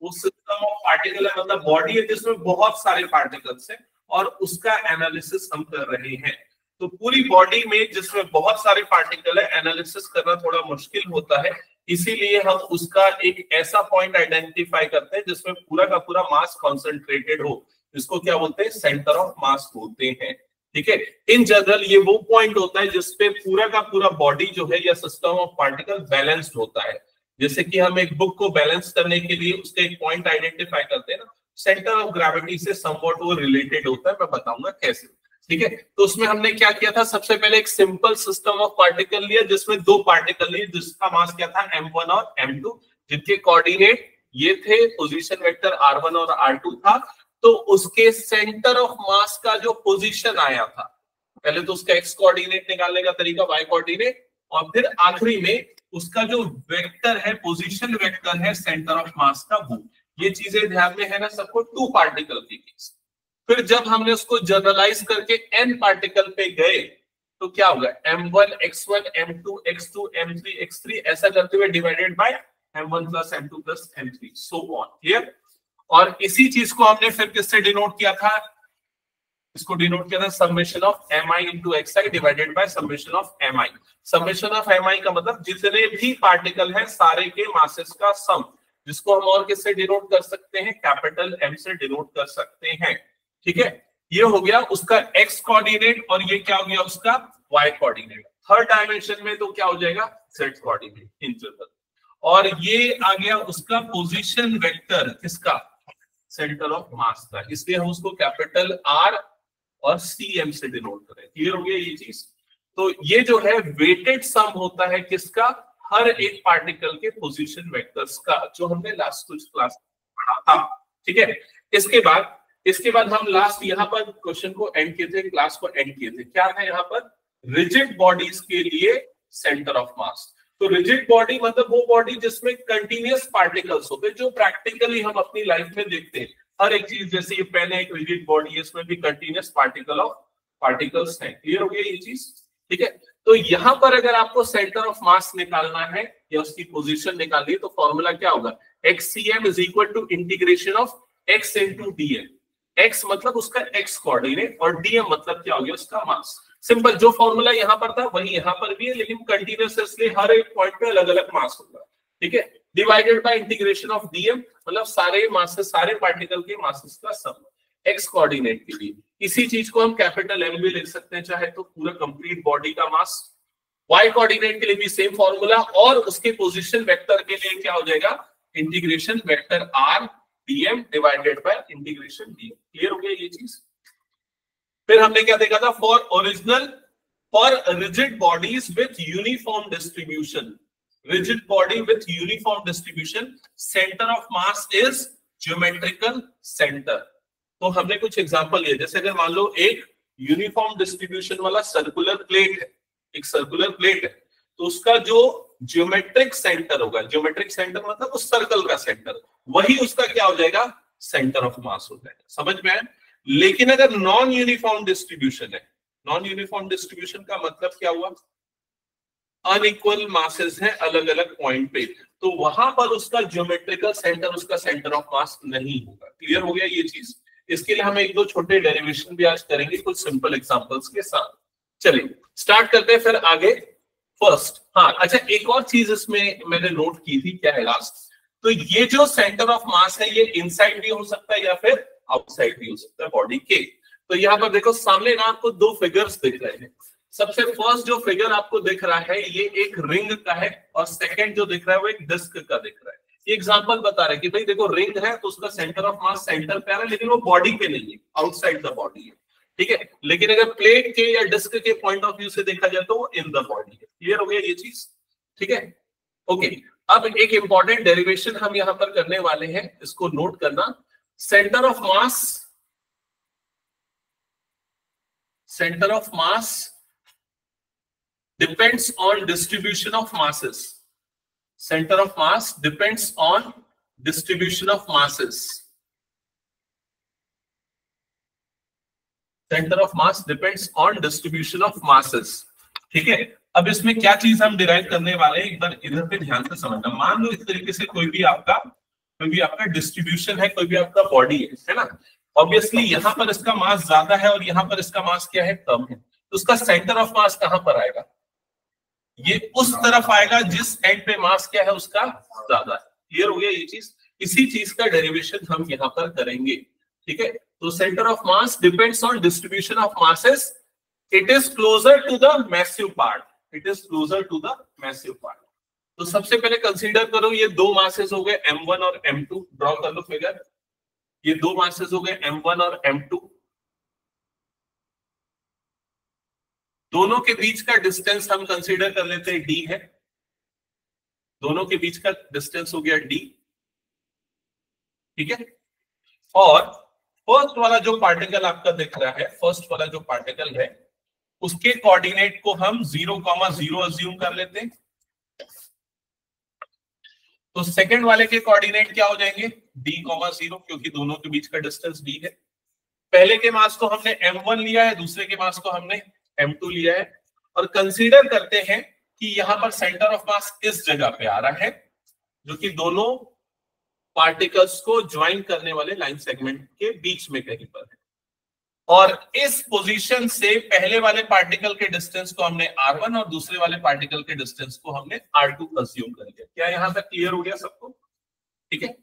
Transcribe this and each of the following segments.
वो system of particle है, मतलब बॉडी है जिसमें बहुत सारे पार्टिकल्स हैं और उसका एनालिसिस हम कर रहे हैं। तो पूरी बॉडी में जिसमें बहुत सारे पार्टिकल है, एनालिसिस करना थोड़ा मुश्किल होता है, इसीलिए हम उसका एक ऐसा पॉइंट आइडेंटिफाई करते हैं जिसमें पूरा का पूरा मास कॉन्सेंट्रेटेड हो, इसको क्या बोलते हैं, सेंटर ऑफ मास बोलते हैं। ठीक है, इन जनरल ये वो पॉइंट होता है जिसपे पूरा का पूरा बॉडी जो है या सिस्टम ऑफ पार्टिकल बैलेंस्ड होता है। जैसे कि हम एक बुक को बैलेंस करने के लिए उसका एक पॉइंट आइडेंटिफाई करते हैं ना, सेंटर ऑफ ग्रेविटी से समवॉट वो रिलेटेड होता है, मैं बताऊंगा कैसे। ठीक है, तो उसमें हमने क्या किया था, सबसे पहले एक सिंपल सिस्टम ऑफ पार्टिकल लिया जिसमें दो पार्टिकल लिए जिसका मास क्या था, m1 और m2, जिनके कोऑर्डिनेट ये थे, पोजीशन वेक्टर r1 और r2 था। तो उसके सेंटर ऑफ मास का जो पोजीशन आया था, पहले तो उसका x कोऑर्डिनेट निकालने का तरीका, y कोऑर्डिनेट, और फिर आखिरी में उसका जो वेक्टर है, पोजीशन वेक्टर है सेंटर ऑफ मास का, वो ये चीजें ध्यान में है ना सबको, टू पार्टिकल के केस। फिर जब हमने उसको जनरलाइज करके n पार्टिकल पे गए तो क्या होगा, m1 x1 m2 x2 m3 x3 ऐसा करते हुए divided by m1 plus m2 plus m3 so on. Clear? और इसी चीज को हमने फिर किससे डिनोट किया था, इसको डिनोट किया था summation of mi into xi divided by summation of mi। Summation of mi का मतलब जितने भी पार्टिकल हैं सारे के मासेस का सम, जिसको हम और किससे डिनोट कर सकते हैं, कैपिटल M से डिनोट कर सकते हैं। ठीक है, ये हो गया उसका x कोऑर्डिनेट और ये क्या हो गया उसका y कोऑर्डिनेट। थर्ड डायमेंशन में तो क्या हो जाएगा, z कोऑर्डिनेट इन जनरल। और ये आ गया उसका पोजीशन वेक्टर, किसका, सेंटर ऑफ मास का, इसलिए हम उसको कैपिटल R और CM से डिनोट करें। क्लियर हो गया ये चीज? तो ये जो है वेटेड सम होता है किसका, हर एक पार्टिकल के पोजीशन वेक्टर्स का, जो हमने लास्ट कुछ क्लास पढ़ा था। ठीक है, इसके बाद हम लास्ट यहाँ पर क्वेश्चन को एंड किए थे, क्लास को एंड किए थे। क्या था यहाँ पर, रिजिड बॉडीज के लिए सेंटर ऑफ मास। तो रिजिड बॉडी मतलब वो बॉडी जिसमें कंटिन्यूअस पार्टिकल्स होते हैं, जो प्रैक्टिकली हम अपनी लाइफ में देखते हैं। हर एक चीज, जैसे ये पेन है, एक रिजिड बॉडी है, इसमें भी कंटिन्यूअस पार्टिकल्स हैं। क्लियर हो गया ये चीज? ठीक है, तो यहां पर अगर आपको सेंटर ऑफ मास निकालना है या उसकी पोजीशन निकालनी है तो फॉर्मूला क्या होगा, xcm is equal to integration of x into dm। x मतलब उसका x कोऑर्डिनेट और dm मतलब क्या हो गया उसका मास। सिंपल, जो फॉर्मूला यहाँ पर था वही यहाँ पर भी है, लेकिन कंटिन्यूअस इसलिए हर एक पॉइंट पे अलग अलग मास होगा। ठीक है, divided by integration of dm मतलब सारे मासेस, सारे पार्टिकल के मासेस का सम x कोऑर्डिनेट के लिए। इसी चीज को हम कैपिटल M भी लिख सकते हैं चाहे तो, पूरा कंप्लीट बॉडी का मास। y कोऑर्डिनेट के लिए भी सेम फॉर्मूला, और उसके पोजीशन वेक्टर के लिए क्या हो जाएगा, integration vector r dm divided by integration dm। Clear हो गया ये चीज? फिर हमने क्या देखा था, for rigid bodies with uniform distribution, rigid body with uniform distribution, centre of mass is geometrical centre. तो हमने कुछ एग्जांपल लिए, जैसे अगर मान लो एक यूनिफॉर्म डिस्ट्रीब्यूशन वाला सर्कुलर प्लेट है, एक सर्कुलर प्लेट है, तो उसका जो ज्योमेट्रिक सेंटर होगा, ज्योमेट्रिक सेंटर मतलब उस सर्कल का सेंटर, वही उसका क्या हो जाएगा, सेंटर ऑफ मास हो जाएगा। समझ में आया? लेकिन अगर नॉन यूनिफॉर्म डिस्ट्रीब्यूशन है, नॉन यूनिफॉर्म डिस्ट्रीब्यूशन का मतलब क्या हुआ, अनइक्वल मासेस हैं अलग अलग पॉइंट पे, तो वहां पर उसका ज्योमेट्रिकल सेंटर, उसका सेंटर ऑफ मास नहीं होगा। क्लियर हो गया ये चीज? इसके लिए हम एक दो छोटे डेरिवेशन भी आज करेंगे कुछ सिंपल एग्जांपल्स के साथ। चलिए स्टार्ट करते हैं फिर आगे। फर्स्ट, हाँ अच्छा, एक और चीज इसमें मैंने नोट की थी, क्या है लास्ट, तो ये जो सेंटर ऑफ मास है ये इनसाइड भी हो सकता है या फिर आउटसाइड भी हो सकता है बॉडी के। तो यहाँ पर देखो सामने ना आपको दो फिगर्स दिख रहे हैं। सबसे फर्स्ट जो फिगर आपको दिख रहा है ये एक रिंग का है, और सेकंड जो दिख रहा है वो एक डिस्क का दिख रहा है। ये एग्जांपल बता रहा है कि भाई देखो रिंग है तो उसका सेंटर ऑफ मास सेंटर पे आ रहा है, लेकिन वो बॉडी पे नहीं है, आउटसाइड द बॉडी है। ठीक है, लेकिन अगर प्लेट के या डिस्क के पॉइंट ऑफ व्यू से देखा जाए तो वो इन द बॉडी है। क्लियर हो गया ये चीज? ठीक है, ओके। अब एक इंपॉर्टेंट डेरिवेशन हम यहां पर करने वाले हैं, इसको नोट करना। Centre of mass depends on distribution of masses. Center of mass depends on distribution of masses. Center of mass depends on distribution of masses. ठीक है, अब इसमें क्या चीज हम डिराइव करने वाले हैं, एक बार इधर पे ध्यान से समझना। मान लो इस तरीके से कोई भी आपका कोई भी आपका डिस्ट्रीब्यूशन है, कोई भी आपका बॉडी है ना। ऑब्वियसली यहाँ पर इसका मास ज्यादा है और यहाँ पर इसका मास क्या है, कम है, तो उसका सेंटर ऑफ मास कहां पर आएगा, ये उस तरफ आएगा जिस एंड पे मास क्या है उसका ज्यादा है। क्लियर हो गया ये चीज। इसी चीज का डेरिवेशन हम यहाँ पर करेंगे, ठीक है। तो centre of mass depends on distribution of masses, it is closer to the massive part, it is closer to the massive part. तो सबसे पहले कंसीडर करो ये दो मासेस हो गए M1 और M2, ड्रॉ कर लो फिगर। ये दो मासेस हो गए M1 और M2, दोनों के बीच का डिस्टेंस हम कंसीडर कर लेते हैं D है, दोनों के बीच का डिस्टेंस हो गया D, ठीक है। और फर्स्ट वाला जो पार्टिकल आपका दिख रहा है, फर्स्ट वाला जो पार्टिकल है उसके कोऑर्डिनेट को हम 0,0 अज्यूम कर लेते हैं। तो सेकंड वाले के कोऑर्डिनेट क्या हो जाएंगे, D,0, क्योंकि दोनों के बीच का डिस्टेंस D है। पहले के मास को हमने M1 लिया है, दूसरे के मास को हमने M2 लिया है, और कंसीडर करते हैं कि यहां पर सेंटर ऑफ मास इस जगह पे आ रहा है जो कि दोनों पार्टिकल्स को ज्वाइन करने वाले लाइन सेगमेंट के बीच में कहीं पर है। और इस पोजीशन से पहले वाले पार्टिकल के डिस्टेंस को हमने R1 और दूसरे वाले पार्टिकल के डिस्टेंस को हमने R2 अज्यूम कर लिया। क्या यहां तक क्लियर हो गया सबको, ठीक है।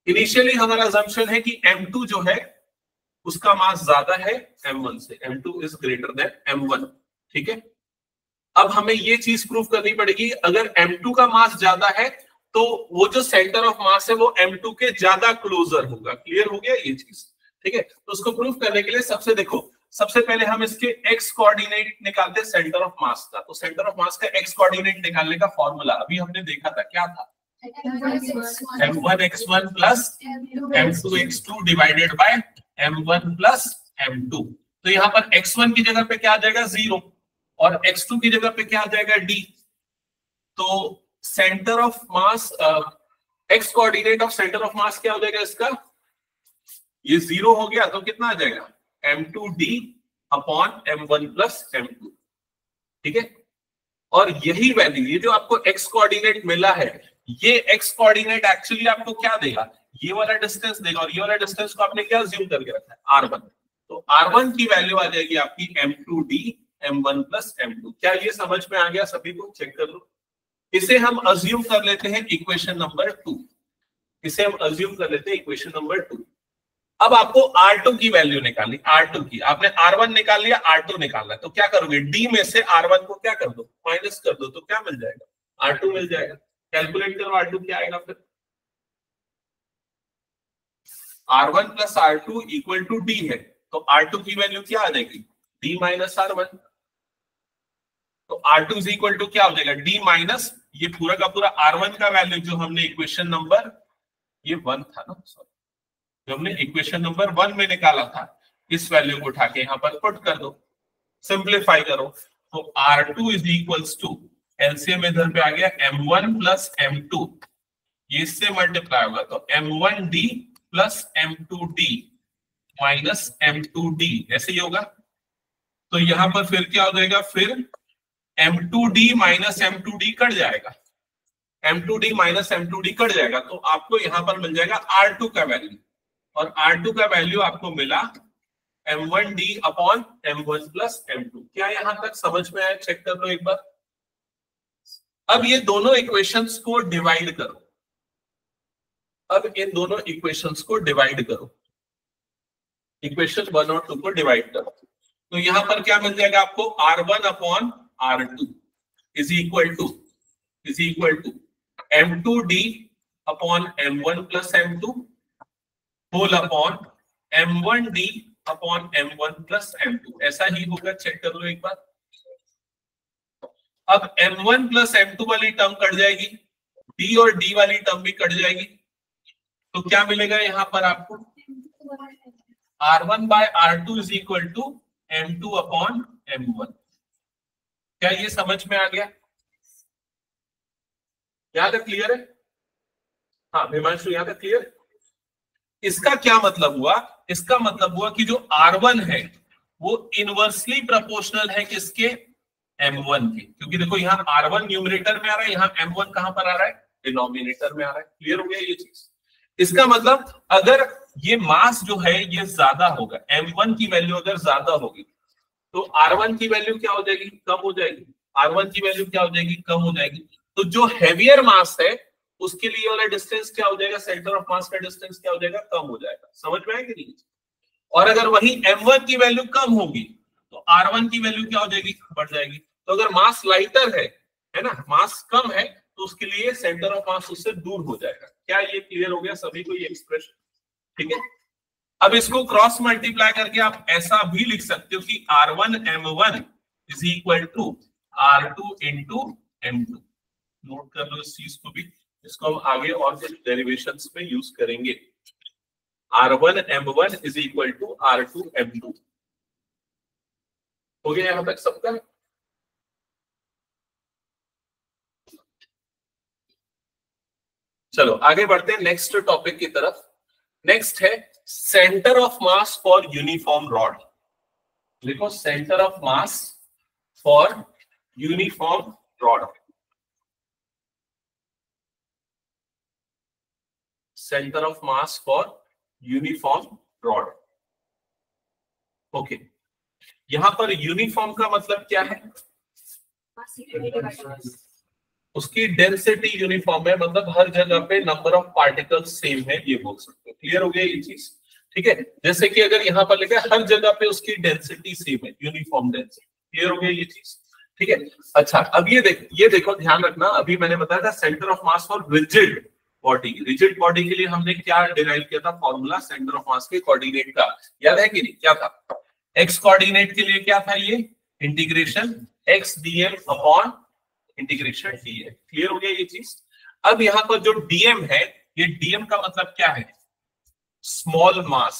इनिशियली हमारा असम्पशन है कि M2 जो है उसका मास ज्यादा है M1 से, M2 is greater than M1, ठीक है। अब हमें ये चीज प्रूव करनी पड़ेगी, अगर M2 का मास ज्यादा है तो वो जो सेंटर ऑफ मास है वो M2 के ज्यादा क्लोजर होगा। क्लियर हो गया ये चीज, ठीक है। तो उसको प्रूव करने के लिए सबसे पहले हम इसके x कोऑर्डिनेट निकालते हैं सेंटर ऑफ मास का। तो सेंटर ऑफ मास का x कोऑर्डिनेट निकालने का फॉर्मूला अभी हमने देखा था, क्या था, m1x1 plus m2x2 divided by m1 plus m2। तो यहाँ पर x1 की जगह पे क्या आ जाएगा 0 और x2 की जगह पे क्या आ जाएगा d। तो centre of mass, x coordinate of centre of मास क्या हो जाएगा इसका, ये 0 हो गया तो कितना आ जाएगा m2d upon m1 plus m2, ठीक है। और यही वैल्यू, ये जो आपको x कोऑर्डिनेट मिला है, ये x कोऑर्डिनेट एक्चुअली आपको क्या देगा, ये वाला डिस्टेंस देगा, और ये वाला डिस्टेंस को आपने क्या अज्यूम करके रखा है R1। तो R1 की वैल्यू आ जाएगी आपकी m2d m1 प्लस m2। क्या ये समझ में आ गया सभी को, चेक कर लो। इसे हम अज्यूम कर लेते हैं इक्वेशन नंबर 2, इसे हम अज्यूम कर लेते हैं इक्वेशन नंबर 2। अब आपको R2 की वैल्यू निकालनी, R2 की, आपने R1 निकाल लिया, R2 निकालना है, तो क्या करोगे, D में से R1 को क्या कर दो, माइनस कर दो, तो क्या मिल जाएगा, R2 मिल जाएगा। कैलकुलेट करो R2 क्या आएगा, फिर R1 plus R2 equal to D है, तो R2 की वैल्यू क्या आ जाएगी, D माइनस R1। तो R2 इज इक्वल टू क्या हो जाएगा, D माइनस ये पूरा का पूरा R1 का वैल्यू जो हमने इक्वेशन नंबर, ये 1 था ना, सॉरी, जो हमने इक्वेशन नंबर 1 में निकाला था, इस वैल्यू को उठा के यहाँ पर पुट कर दो, सिंप्लीफाई करो। तो R2 is equals to, LCM इधर पे आ गया M1 प्लस M2, ये इससे मल्टीप्लाई होगा तो M1d plus M2d minus M2d, ऐसे ही होगा। तो यहां पर फिर क्या हो जाएगा, फिर M2d माइनस M2d कट जाएगा, M2d माइनस M2d कट जाएगा, तो आपको यहां पर मिल जाएगा R2 का वैल्यू, और R2 का वैल्यू आपको मिला M1d upon M1 plus M2। क्या यहां तक समझ में आया, चेक कर लो एक बार। अब ये दोनों इक्वेशंस को डिवाइड करो, अब इन दोनों इक्वेशंस को डिवाइड करो, इक्वेशन 1 और 2 को डिवाइड करो। तो यहां पर क्या मिल जाएगा आपको, R1 upon R2 is equal to M2d upon M1 plus M2 whole upon M1d upon M1 plus M2, ऐसा ही होगा, चेक कर लो एक बार। अब M1 प्लस M2 वाली टर्म कट जाएगी, D और D वाली टर्म भी कट जाएगी, तो क्या मिलेगा यहां पर आपको, R1 by R2 is equal to M2 upon M1। क्या ये समझ में आ गया, यहां तक क्लियर है, हाँ हिमांशु यहां तक क्लियर। इसका क्या मतलब हुआ, इसका मतलब हुआ कि जो R1 है वो इनवर्सली प्रोपोर्शनल है किसके, M1 के, क्योंकि देखो यहाँ R1 न्यूमरेटर में आ रहा है, यहाँ M1 कहां पर आ रहा है, डिनोमिनेटर में आ रहा है। क्लियर हो गया ये चीज। इसका मतलब अगर ये मास जो है ये ज्यादा होगा, m1 की वैल्यू अगर ज्यादा होगी तो r1 की वैल्यू क्या हो जाएगी, कम हो जाएगी। r1 की वैल्यू क्या हो जाएगी, कम हो जाएगी। तो जो हैवियर मास है उसके लिए वाला डिस्टेंस क्या हो जाएगा, सेंटर ऑफ मास का डिस्टेंस क्या हो जाएगा, कम हो जाएगा। समझ में आएगी नहीं? और अगर वही m1 की वैल्यू कम होगी तो r1 की वैल्यू क्या हो जाएगी, बढ़ जाएगी। तो अगर मास लाइटर है ना, मास कम है, तो उसके लिए सेंटर ऑफ मास उससे दूर हो जाएगा। क्या ये क्लियर हो गया सभी को ये एक्सप्रेशन? ठीक है। अब इसको क्रॉस मल्टीप्लाई करके आप ऐसा भी लिख सकते हो कि r1 m1 is equal to r2 into m2। Note कर लो इस चीज को भी, इसको हम आगे और कुछ डेरिवेशंस में यूज करेंगे। r1 m1 is equal to r2 m2। हो गया यहां तक सबका? चलो आगे बढ़ते हैं नेक्स्ट टॉपिक की तरफ। नेक्स्ट है centre of mass for uniform rod. देखो centre of mass for uniform rod, centre of mass for uniform rod. Okay, यहां पर यूनिफॉर्म का मतलब क्या है, उसकी डेंसिटी यूनिफॉर्म है, मतलब हर जगह पे नंबर ऑफ पार्टिकल्स सेम है, ये बोल सकते हो। क्लियर हो गया ये चीज? ठीक है, जैसे कि अगर यहाँ पर लिखा है हर जगह पे उसकी डेंसिटी सेम है, यूनिफॉर्म डेंसिटी। क्लियर हो गया ये चीज? ठीक है। अच्छा अब ये देखो ध्यान रखना, अभी मैंने बताया था centre of mass for rigid body. Rigid body के लिए हमने क्या डिराइव किया था फॉर्मूला, सेंटर ऑफ मास के कोऑर्डिनेट का, याद है कि नहीं? क्या था? एक्स कोऑर्डिनेट के लिए क्या था, ये integration x DM upon integration D है। क्लियर हो गया ये चीज? अब यहां पर जो डीएम है, ये डीएम का मतलब क्या है, स्मॉल मास,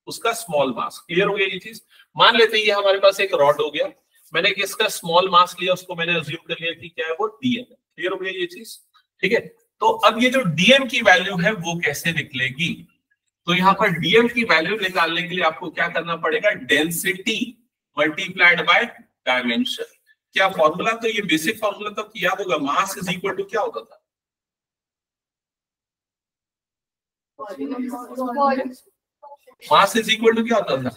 उसका स्मॉल मास। क्लियर हो गया ये चीज? मान लेते हैं ये हमारे पास एक रॉड हो गया, मैंने इसका स्मॉल मास लिया, उसको मैंने अज्यूम कर लिया कि क्या है वो डीएम है। क्लियर हो गया ये चीज? ठीक है। तो अब ये जो डीएम की वैल्यू है वो कैसे निकलेगी, तो यहाँ पर डीएम की वैल्यू निकालने के लिए आपको क्या करना पड़ेगा, डेंसिटी मल्टीप्लाइड बाय डायमेंशन। क्या फॉर्मूला, तो ये बेसिक फॉर्मूला तो याद होगा, मास इज इक्वल टू क्या होता था, मास इज इक्वल टू क्या होता था,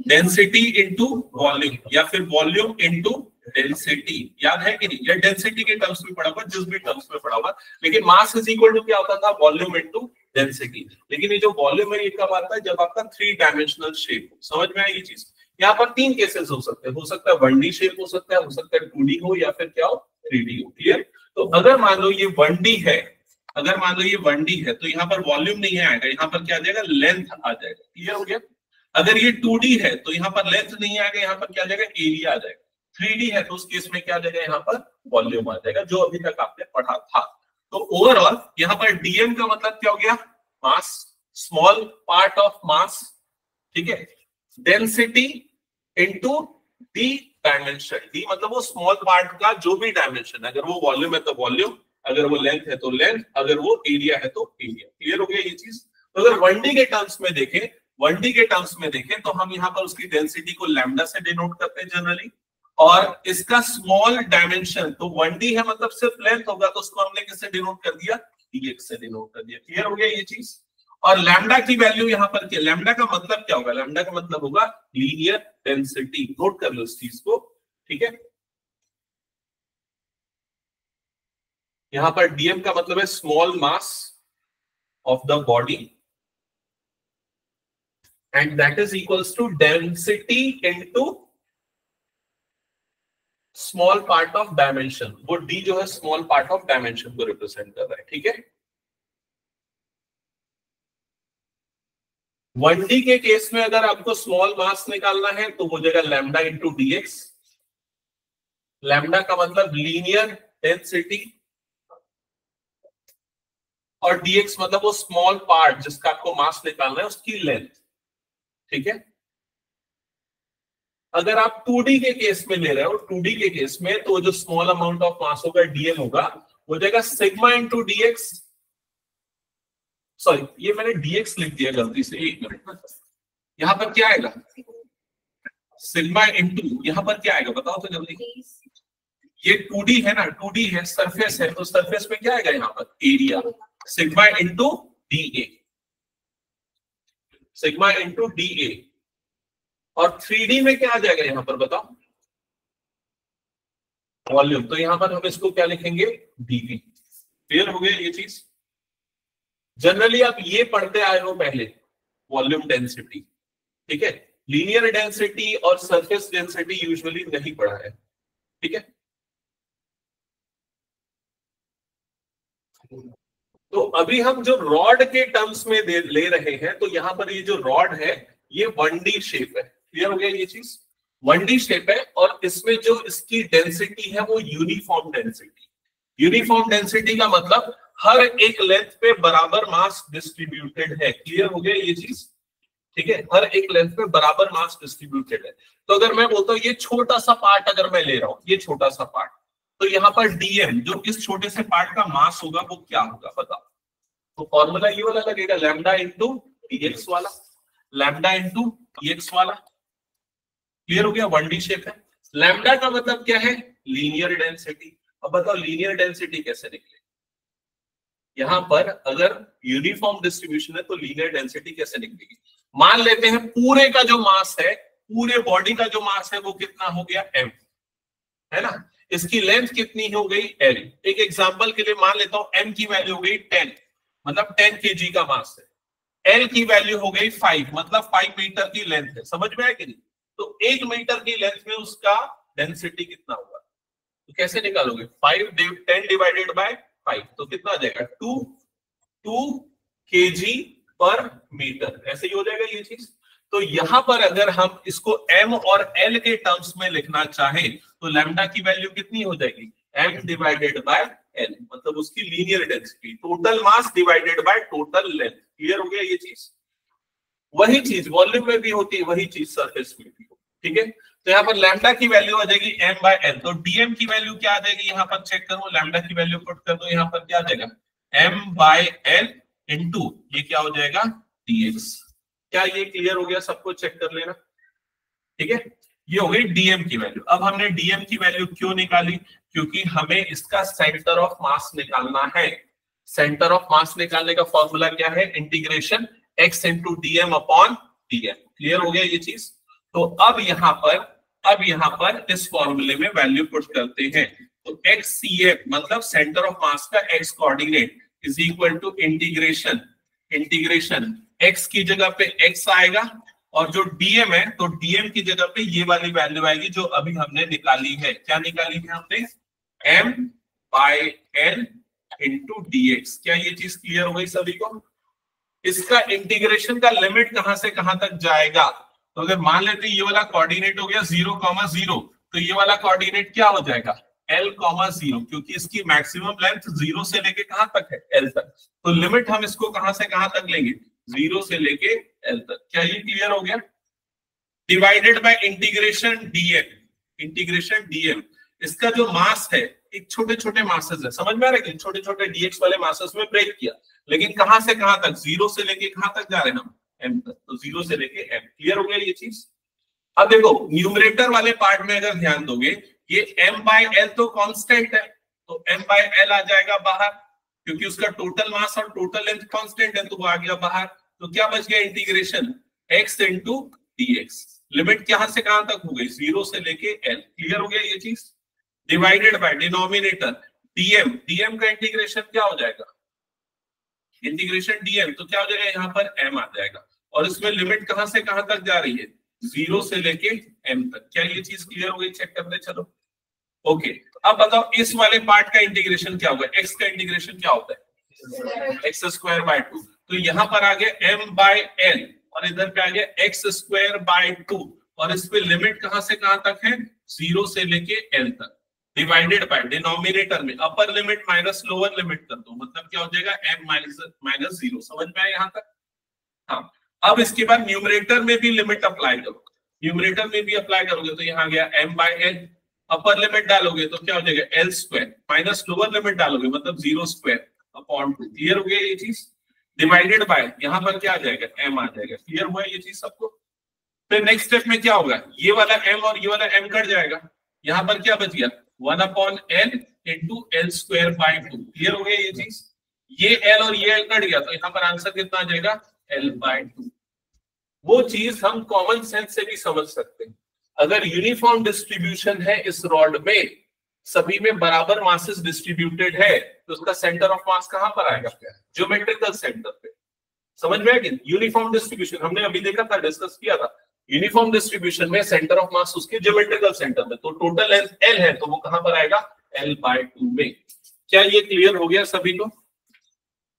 डेंसिटी इंटू वॉल्यूम, या फिर वॉल्यूम इंटू डेंसिटी। याद है कि नहीं? या डेंसिटी के टर्म्स में पढ़ा हुआ, जिस भी टर्म्स में पढ़ा हुआ, लेकिन मास इज इक्वल टू क्या होता था, वॉल्यूम इंटू डेंसिटी। लेकिन ये जो वॉल्यूम है ये कब आता है, जब आपका 3 डायमेंशनल शेप हो। समझ में आएगी चीज? यहाँ पर 3 केसेस हो सकते हैं, हो सकता है 1D शेप हो सकता है 2D हो, या फिर क्या हो 3D हो। क्लियर? तो अगर मान लो ये 1D है, अगर मान लो ये 1D है तो यहाँ पर वॉल्यूम नहीं आएगा, यहाँ पर क्या आ जाएगा, लेंथ आ जाएगा। क्लियर हो गया? अगर ये 2D है तो यहाँ पर लेंथ नहीं आएगा, यहाँ पर क्या आ जाएगा, एरिया आ जाएगा। 3D है तो उस केस में क्या आ जाएगा, यहाँ पर वॉल्यूम आ जाएगा, जो अभी तक आपने पढ़ा था। तो ओवरऑल यहाँ पर डीएम का मतलब क्या हो गया, मास, स्मॉल पार्ट ऑफ मास। ठीक है, density into D dimension. D मतलब वो स्मॉल पार्ट का जो भी डायमेंशन, अगर वो वॉल्यूम है तो वॉल्यूम, अगर वो लेंथ है तो लेंथ, अगर वो एरिया है तो एरिया। क्लियर हो गया ये चीज? तो अगर 1D के टर्म्स में देखें, 1D के टर्म्स में देखें तो हम यहाँ पर उसकी डेंसिटी को लैम्डा से डिनोट करते हैं जनरली, और इसका स्मॉल डायमेंशन तो 1D है मतलब सिर्फ लेंथ होगा, तो उसको हमने किससे डिनोट कर दिया, dx से डिनोट कर दिया। क्लियर हो गया ये चीज? और लैम्डा की वैल्यू यहाँ पर क्या, लैम्डा का मतलब क्या होगा, लैम्डा का मतलब होगा लीनियर डेंसिटी। नोट कर लो इस चीज को। ठीक है, यहां पर डीएम का मतलब है small mass of the body, and that is equals to density into small part of dimension. वो डी जो है स्मॉल पार्ट ऑफ डायमेंशन को रिप्रेजेंट कर रहा है। ठीक है, 1D के केस में अगर आपको स्मॉल मास निकालना है तो हो जाएगा लैम्डा इंटू डीएक्स। लैम्डा का मतलब लीनियर डेंसिटी, और dx मतलब वो स्मॉल पार्ट जिसका आपको मास निकालना है उसकी लेंथ। ठीक है, अगर आप 2D के केस में ले रहे हो, 2D के केस में तो जो स्मॉल अमाउंट ऑफ मास होगा dm होगा, हो जाएगा सिग्मा इंटू dx। सॉरी, ये मैंने dx लिख दिया गलती से, एक मिनट। यहां पर क्या आएगा, सिग्मा इंटू, यहां पर क्या आएगा बताओ तो जल्दी। ये 2D है ना, 2D है, सरफेस है, तो सरफेस में क्या आएगा यहाँ पर, area. Sigma into D A, sigma into D A. और 3D में क्या आ जाएगा यहां पर बताओ, वॉल्यूम। तो यहां पर हम इसको क्या लिखेंगे, डीवी। क्लियर हो गया ये चीज। जनरली आप ये पढ़ते आए हो पहले, वॉल्यूम डेंसिटी, ठीक है। लीनियर डेंसिटी और सरफेस डेंसिटी यूजुअली नहीं पढ़ा है, ठीक है। तो अभी हम जो रॉड के टर्म्स में ले रहे हैं, तो यहां पर ये जो रॉड है ये 1D शेप है। क्लियर हो गया ये चीज, 1D शेप है। और इसमें जो इसकी डेंसिटी है वो यूनिफॉर्म डेंसिटी। यूनिफॉर्म डेंसिटी का मतलब हर एक लेंथ पे बराबर मास डिस्ट्रीब्यूटेड है। क्लियर हो गया ये चीज, ठीक है। हर एक लेंथ पे बराबर मास डिस्ट्रीब्यूटेड है। तो अगर मैं बोलता हूँ ये छोटा सा पार्ट अगर मैं ले रहा हूं, ये छोटा सा पार्ट, तो यहाँ पर डीएम जो इस छोटे से पार्ट का मास होगा वो क्या होगा बताओ। तो फॉर्मूला ये वाला लगेगा, लैम्डा इंटू डीएक्स वाला, लैम्डा इंटू डीएक्स वाला। क्लियर हो गया, 1D शेप है। लैम्डा का मतलब क्या है, लीनियर डेंसिटी। अब बताओ लीनियर डेंसिटी कैसे निकले। यहां पर अगर यूनिफॉर्म डिस्ट्रीब्यूशन है तो लीनियर डेंसिटी कैसे निकलेगी। मान लेते हैं पूरे का जो मास है, पूरे बॉडी का जो मास है वो कितना हो गया, m, है ना। इसकी लेंथ कितनी हो गई, l। एक एग्जांपल के लिए मान लेता हूं m की वैल्यू हो गई 10, मतलब 10 kg का मास है। l की वैल्यू हो गई 5, मतलब 5 मीटर की लेंथ है। समझ में आया कि नहीं। तो 1 मीटर की लेंथ में उसका डेंसिटी कितना होगा, तो कैसे निकालोगे, 10 डिवाइडेड बाय 5, तो कितना आ जाएगा 2 kg पर मीटर। ऐसे ही हो जाएगा ये चीज। तो यहां पर अगर हम इसको m और l के टर्म्स में लिखना चाहें तो लैम्डा की वैल्यू कितनी हो जाएगी, m डिवाइडेड बाय l, मतलब उसकी linear density, total mass divided by total length. Clear हो गया ये चीज। वही चीज वॉल्यूम में भी होती है, वही चीज सरफेस में भी होती है, ठीक है। तो यहाँ पर लैम्डा की वैल्यू आ जाएगी m बाय l। तो डीएम की वैल्यू क्या आ जाएगी, यहाँ पर चेक करो, लैम्डा की वैल्यू पुट कर दो, यहाँ पर क्या आ जाएगा m बाय l इंटू ये क्या हो जाएगा dx। क्या ये क्लियर हो गया, सबको चेक कर लेना, ठीक है। ये हो गई डीएम की वैल्यू। अब हमने डीएम की वैल्यू क्यों निकाली, क्योंकि हमें इसका सेंटर ऑफ मास निकालना है। सेंटर ऑफ मास निकालने का फॉर्मूला क्या है, integration x into DM upon DM. Clear हो गया ये चीज। तो अब यहाँ पर इस फॉर्मूले में वैल्यू पुट करते हैं। तो x CF मतलब सेंटर ऑफ मास का x coordinate is equal to integration x की जगह पे x आएगा, और जो dm है तो dm की जगह पे ये वाली वैल्यू आएगी जो अभी हमने निकाली है। क्या निकाली है हमने, m by l into dx। क्या ये चीज क्लियर हो गई सभी को। इसका इंटीग्रेशन का लिमिट कहां से कहां तक जाएगा, तो अगर मान लेते हैं ये वाला कोऑर्डिनेट हो गया 0,0, तो ये वाला कोऑर्डिनेट क्या हो जाएगा l,0, क्योंकि इसकी मैक्सिमम लेंथ 0 से लेके कहां तक है, l तक। तो लिमिट हम इसको कहां से कहां तक लेंगे, 0 से लेके l तक। क्या ये क्लियर हो गया। डिवाइडेड बाय इंटीग्रेशन dm, इसका जो मास है, एक छोटे छोटे मासेस है, समझ में आ रहा है कि छोटे छोटे dx वाले मासेस में ब्रेक किया, लेकिन कहां से कहां तक, 0 से लेके कहां तक जा रहे हैं हम, m तक। तो 0 से लेके m। क्लियर हो गया ये चीज। अब देखो न्यूमरेटर वाले पार्ट में अगर ध्यान दोगे, ये m बाय l तो कांस्टेंट है, तो m बाय l आ जाएगा बाहर, क्योंकि उसका टोटल मास और टोटल लेंथ कांस्टेंट है, तो वो आ गया बाहर। तो क्या बच गया, integration x into dx। Limit कहां से कहां तक हो गई, 0 से लेके l। क्लियर हो गया ये चीज। डिवाइडेड बाय डिनोमिनेटर dm का इंटीग्रेशन क्या हो जाएगा, इंटीग्रेशन dm, तो क्या हो जाएगा, यहाँ पर m आ जाएगा। और इसमें लिमिट कहां से कहां तक जा रही है, 0 से लेके m तक। क्या ये चीज क्लियर हो गई, चेक करते चलो। ओके, अब बताओ इस वाले पार्ट का इंटीग्रेशन क्या होगा, x का इंटीग्रेशन क्या होता है, x²/2। तो यहाँ पर आ गया m बाय l, और इधर पे आ गया x²/2, और इस पे लिमिट कहां से कहां तक है, 0 से लेके l तक। डिवाइडेड बाय डिनोमिनेटर में upper limit minus lower limit कर दो, मतलब क्या हो जाएगा m माइनस 0। समझ में आया यहाँ तक। हाँ, अब इसके बाद न्यूमरेटर में भी लिमिट अप्लाई करो, न्यूमरेटर में भी अप्लाई करोगे तो यहाँ गया m by l, upper limit डालोगे तो क्या हो जाएगा l² माइनस लोअर लिमिट डालोगे मतलब 0² अपॉन 2। क्लियर हो गया ये चीज। डिवाइडेड बाय यहाँ पर क्या आ जाएगा, m आ जाएगा। क्लियर हुआ ये चीज सबको। फिर नेक्स्ट स्टेप में क्या होगा, ये वाला m और ये वाला m कट जाएगा, यहाँ पर क्या बच गया 1/l into l² bye 2। Clear हो गया ये चीज। ये एल और ये एल कट गया तो यहाँ पर आंसर कितना आ जाएगा, L/2। वो चीज हम कॉमन सेंस से भी समझ सकते हैं। अगर यूनिफॉर्म डिस्ट्रीब्यूशन है इस रॉड में, सभी में बराबर मासेस डिस्ट्रीब्यूटेड है, तो उसका सेंटर ऑफ मास कहां पर आएगा, ज्योमेट्रिकल सेंटर पे। समझ में आएगी? यूनिफॉर्म डिस्ट्रीब्यूशन हमने अभी देखा था, डिस्कस किया था। यूनिफॉर्म डिस्ट्रीब्यूशन में सेंटर ऑफ मास उसके ज्योमेट्रिकल सेंटर में, तो टोटल लेंथ L है तो वो कहां पर आएगा, L/2 में। क्या ये क्लियर हो गया सभी को?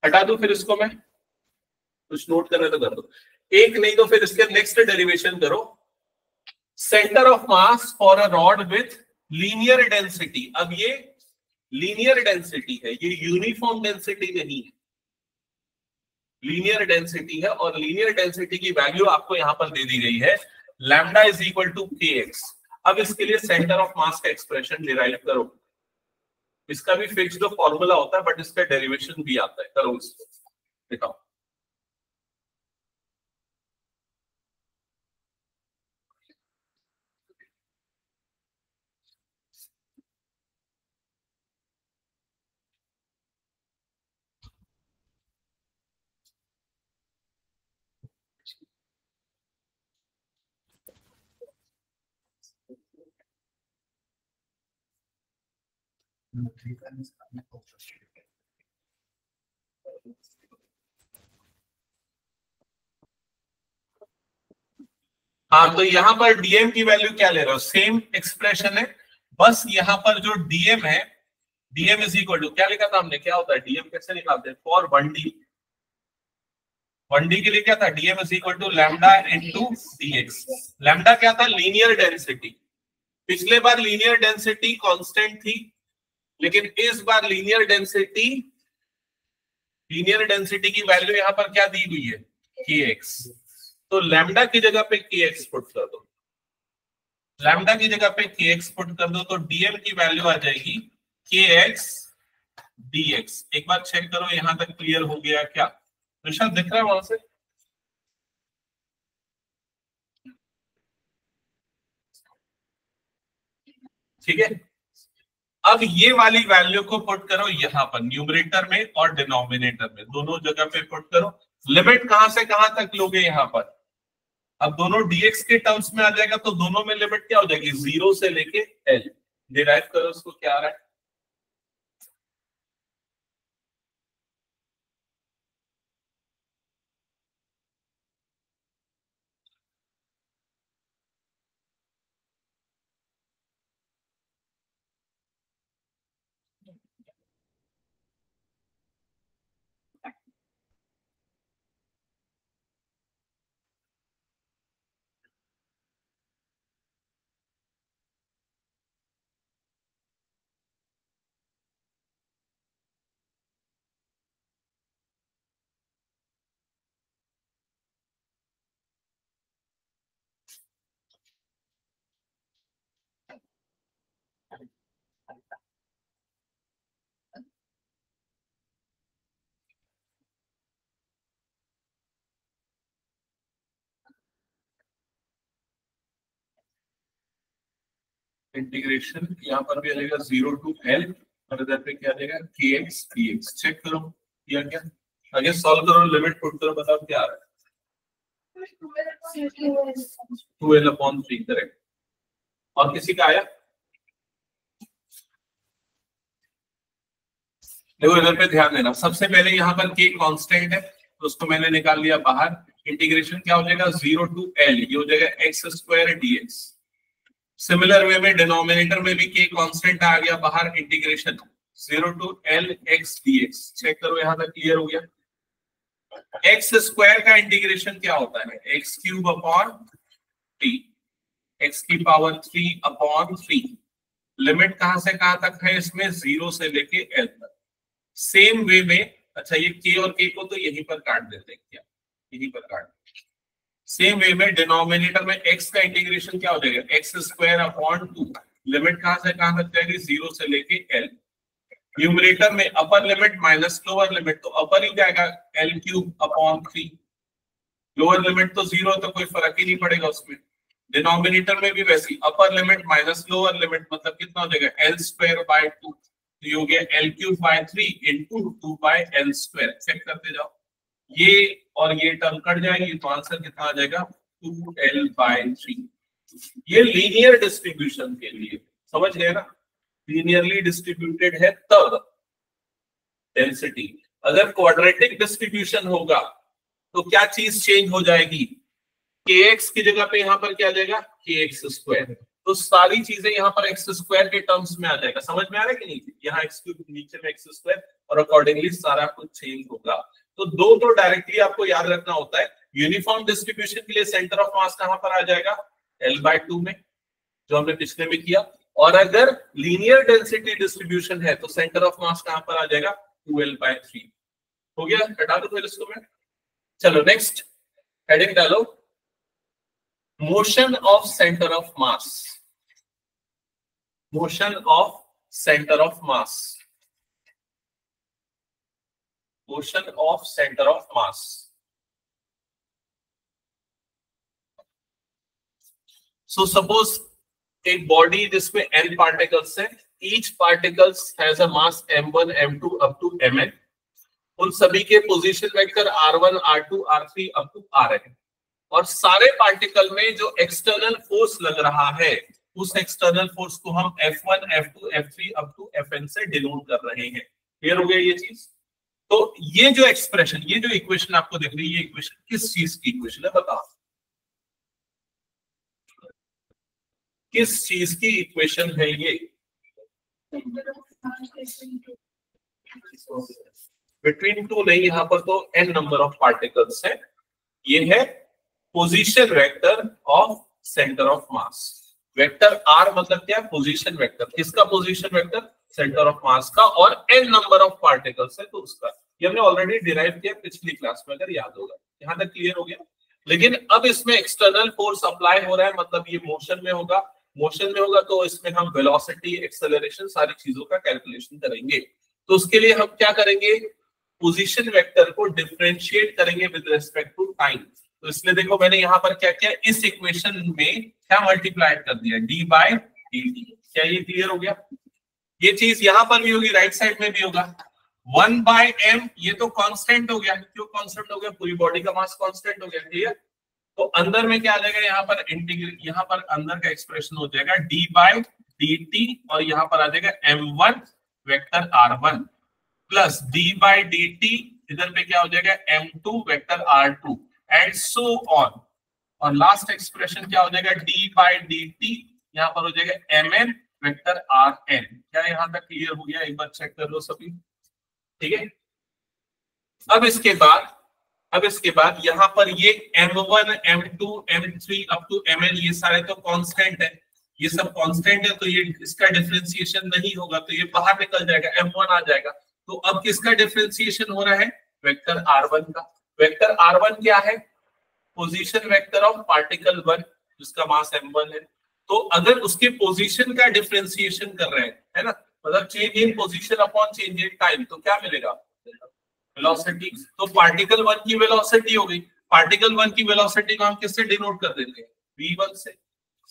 हटा दो फिर इसको, मैं कुछ नोट करने तो कर दो, एक नहीं तो फिर इसके नेक्स्ट डेरिवेशन करो। Centre of mass for a rod with linear density. अब ये लीनियर डेंसिटी है, ये यूनिफॉर्म डेंसिटी नहीं है, लीनियर डेंसिटी है। और लीनियर डेंसिटी की वैल्यू आपको यहां पर दे दी गई है, lambda is equal to kx। अब इसके लिए सेंटर ऑफ मास का एक्सप्रेशन डिराइव करो। इसका भी फिक्स्ड फॉर्मूला होता है बट इसका डेरिवेशन भी आता है, करो इसको, दिखाओ। हाँ, तो यहाँ पर डीएम की वैल्यू क्या ले रहे हो, सेम एक्सप्रेशन है, बस यहाँ पर जो डीएम है, डीएम इज इक्वल टू क्या लिखा था हमने, क्या होता है डीएम कैसे निकालते हैं, फॉर 1D। 1D के लिए क्या था, DM is equal to lambda into DX. Lambda क्या था, लीनियर डेंसिटी। पिछले बार लीनियर डेंसिटी कांस्टेंट थी, लेकिन इस बार लीनियर डेंसिटी की वैल्यू यहाँ पर क्या दी हुई है, kx। तो लैम्डा की जगह पे kx पुट कर दो, लैम्डा की जगह पे kx पुट कर दो, तो dm की वैल्यू आ जाएगी kx dx। एक बार चेक करो यहां तक क्लियर हो गया क्या, ऋषभ दिख रहा है वहां से? ठीक है, अब ये वाली वैल्यू को पुट करो यहाँ पर न्यूमरेटर में और डिनोमिनेटर में, दोनों जगह पे पुट करो। लिमिट कहां से कहां तक लोगे यहाँ पर, अब दोनों dx के टर्म्स में आ जाएगा, तो दोनों में लिमिट क्या हो जाएगी, 0 से लेके l। डिराइव करो उसको, क्या आ रहा है, इंटीग्रेशन यहाँ पर भी आ जाएगा 0 टू l, और इधर पे क्या आ जाएगा kx dx। चेक करो किया क्या, आगे सॉल्व करो, लिमिट पुट करो, बताओ क्या आ रहा है, 2l/3, करेक्ट। और किसी का आया, देखो इधर पे ध्यान देना, सबसे पहले यहाँ पर k कांस्टेंट है तो उसको मैंने निकाल लिया बाहर। इंटीग्रेशन क्या हो जाएगा, 0 टू l, ये हो जाएगा x² dx। सिमिलर वे में डिनोमिनेटर में भी k कांस्टेंट आ गया बाहर, integration 0 to l x dx। Check करो यहाँ तक क्लियर हो गया। x² का इंटीग्रेशन क्या होता है, x³ 3 लिमिट कहां से कहां तक है इसमें, 0 से लेके l तक। सेम वे में, अच्छा ये k और k को तो यहीं पर काट देते हैं क्या, यहीं पर काट। सेम वे में डिनोमिनेटर में x का इंटीग्रेशन क्या हो जाएगा, x² 2, लिमिट कहां से कहां तक जाएगी, 0 से लेके l। न्यूमरेटर में upper limit minus lower limit, तो अपर ही जाएगा L³ 3, लोअर लिमिट तो 0 तो कोई फर्क ही नहीं पड़ेगा उसमें। डिनोमिनेटर में भी वैसी, upper limit minus lower limit मतलब कितना हो जाएगा, L² 2। तो ये हो गया L3/3 इंटू 2/L²। चेक करते जाओ, ये और ये टर्म कट जाएगी तो आंसर कितना आ जाएगा 2L/3। ये लीनियर डिस्ट्रीब्यूशन के लिए, समझ गए ना, लीनियरली डिस्ट्रीब्यूटेड है तब डेंसिटी। अगर क्वाड्रेटिक डिस्ट्रीब्यूशन होगा तो क्या चीज चेंज हो जाएगी, kx की जगह पे यहाँ पर क्या आ जाएगा kx²। तो सारी चीजें यहाँ पर x² के टर्म्स में आ जाएगा। समझ में आ रहा है कि नहीं, यहाँ x³ नीचे में x² और अकॉर्डिंगली सारा कुछ चेंज होगा। तो दो तो डायरेक्टली आपको याद रखना होता है। यूनिफॉर्म डिस्ट्रीब्यूशन के लिए सेंटर ऑफ मास कहां पर आ जाएगा L/2 में, जो हमने पिछले में किया। और अगर लीनियर डेंसिटी डिस्ट्रीब्यूशन है तो सेंटर ऑफ मास कहां पर आ जाएगा 2L/3। हो गया, हटा दो फिर इसको मैं। चलो नेक्स्ट हेडिंग डालो, motion of centre of mass. Motion of centre of mass, motion of centre of mass. So suppose एक बॉडी जिसमें n पार्टिकल्स है, each particles has a mass m1 m2 up to mn। उन सभी के position vector r1 r2 r3 up to rn। और सारे particle में जो एक्सटर्नल फोर्स लग रहा है उस एक्सटर्नल फोर्स को हम F1 F2 F3 up to Fn से डिनोट कर रहे हैं। क्लियर हो गया ये चीज। तो ये जो एक्सप्रेशन, ये जो इक्वेशन आपको दिख रही है, ये इक्वेशन किस चीज की इक्वेशन है बताओ, किस चीज की इक्वेशन है ये? बिटवीन टू नहीं, यहां पर तो n नंबर ऑफ पार्टिकल्स है। ये है position vector of centre of mass. Vector r मतलब क्या है, पोजीशन वेक्टर। किसका position vector? Centre of mass का। और n नंबर ऑफ पार्टिकल्स है तो उसका। ये हमने ऑलरेडी डिराइव किया पिछली क्लास में, अगर याद होगा। यहां तक क्लियर हो गया। लेकिन अब इसमें एक्सटर्नल फोर्स अप्लाई हो रहा है, मतलब ये मोशन में होगा। मोशन में होगा तो इसमें हम वेलोसिटी, एक्सेलरेशन, सारी चीजों का कैलकुलेशन करेंगे। तो उसके लिए हम क्या करेंगे, पोजीशन वेक्टर को डिफरेंशिएट करेंगे विद रिस्पेक्ट टू टाइम। तो इसलिए देखो मैंने यहाँ पर क्या किया, इस इक्वेशन में क्या मल्टीप्लाई कर दिया, d/dt। क्या ये क्लियर हो गया? ये चीज यहाँ पर भी होगी, राइट साइड में भी होगा। 1/m, ये तो कांस्टेंट हो गया। क्यों कांस्टेंट हो गया? पूरी बॉडी का मास कांस्टेंट हो गया। क्लियर? तो अंदर में क्या आ जाएगा, यहाँ पर इंटीग्रेट, यहाँ पर अंदर का एक्सप्रेशन हो जाएगा d/dt और यहाँ पर आ जाएगा m1 vector r1 plus d/dt, इधर पे क्या हो जाएगा m2 vector r2 and so on. और लास्ट एक्सप्रेशन क्या हो जाएगा, d/dt यहाँ पर हो जाएगा mn वेक्टर rn। क्या यहाँ तक क्लियर हो गया? एक बार चेक कर लो सभी। ठीक है, अब इसके बाद यहाँ पर ये m1 m2 m3 up to mn, ये सारे तो कांस्टेंट है। ये सब कांस्टेंट है तो ये इसका डिफरेंशिएशन नहीं होगा, तो ये बाहर निकल जाएगा, m1 आ जाएगा। तो अब किसका डिफरेंशिएशन हो रहा है? वेक्टर r1 का। वेक्टर r1 क्या है? पोजीशन वेक्टर ऑफ पार्टिकल 1 जिसका मास m1 है। तो अगर उसके पोजीशन का डिफरेंशिएशन कर रहे हैं, है ना, मतलब change in position upon change in time, तो क्या मिलेगा? वेलोसिटी। तो पार्टिकल 1 की वेलोसिटी हो गई। पार्टिकल 1 की वेलोसिटी को हम किससे डिनोट कर देते हैं? v1 से।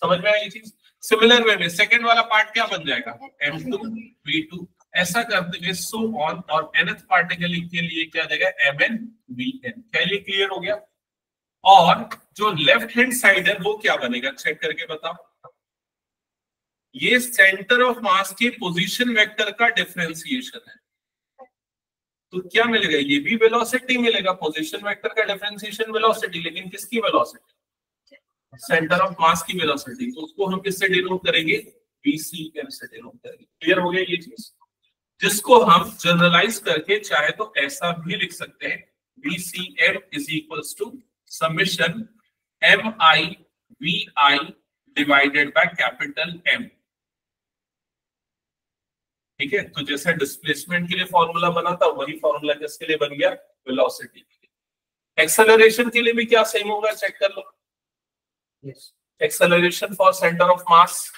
समझ में आई ये चीज? सिमिलर वे में सेकंड वाला पार्ट क्या बन जाएगा? m2 v2। ऐसा करते हुए सो ऑन, और nth पार्टिकल के लिए क्या जाएगा? mn vn। क्या ये क्लियर हो गया? और जो लेफ्ट हैंड साइड है वो क्या बनेगा, चेक करके बताओ। ये सेंटर ऑफ मास के पोजीशन वेक्टर का डिफरेंशिएशन है। तो क्या मिलेगा? ये भी वेलोसिटी मिलेगा। पोजीशन वेक्टर का डिफरेंशिएशन वेलोसिटी, लेकिन किसकी वेलोसिटी? सेंटर ऑफ मास की वेलोसिटी। तो उसको हम किससे डिनोट करेंगे? VCM से डिनोट करेंगे। क्लियर हो गया ये चीज? जिसको हम जनरलाइज करके चाहे तो ऐसा भी लिख सकते हैं, VCM is equals to summation MI divided by capital M। ठीक है, तो जैसे डिस्प्लेसमेंट के लिए फॉर्मूला बना था वही फॉर्मूला किसके लिए बन गया? वेलोसिटी के लिए। एक्सेलरेशन के लिए भी क्या सेम होगा, चेक कर लो। Acceleration for centre of mass,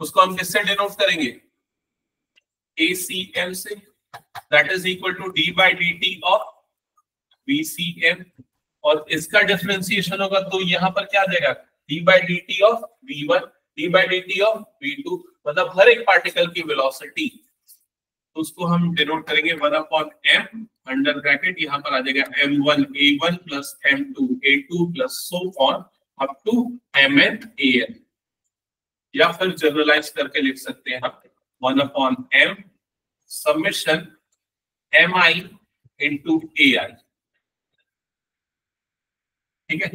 उसको हम किससे डिनोट करेंगे? ACM से। That is equal to d/dt of VCM। और इसका डिफरेंशिएशन होगा तो यहाँ पर क्या आ जाएगा? d/dt of V1 d by dt of v2, मतलब हर एक पार्टिकल की वेलोसिटी उसको हम डिनोट करेंगे 1/m अंडर ब्रैकेट, यहाँ पर आ जाएगा m1 a1 plus m2 a2 plus so on up to mn an, या फिर जनरलाइज करके लिख सकते हैं हम 1/m summation mi into ai। ठीक है,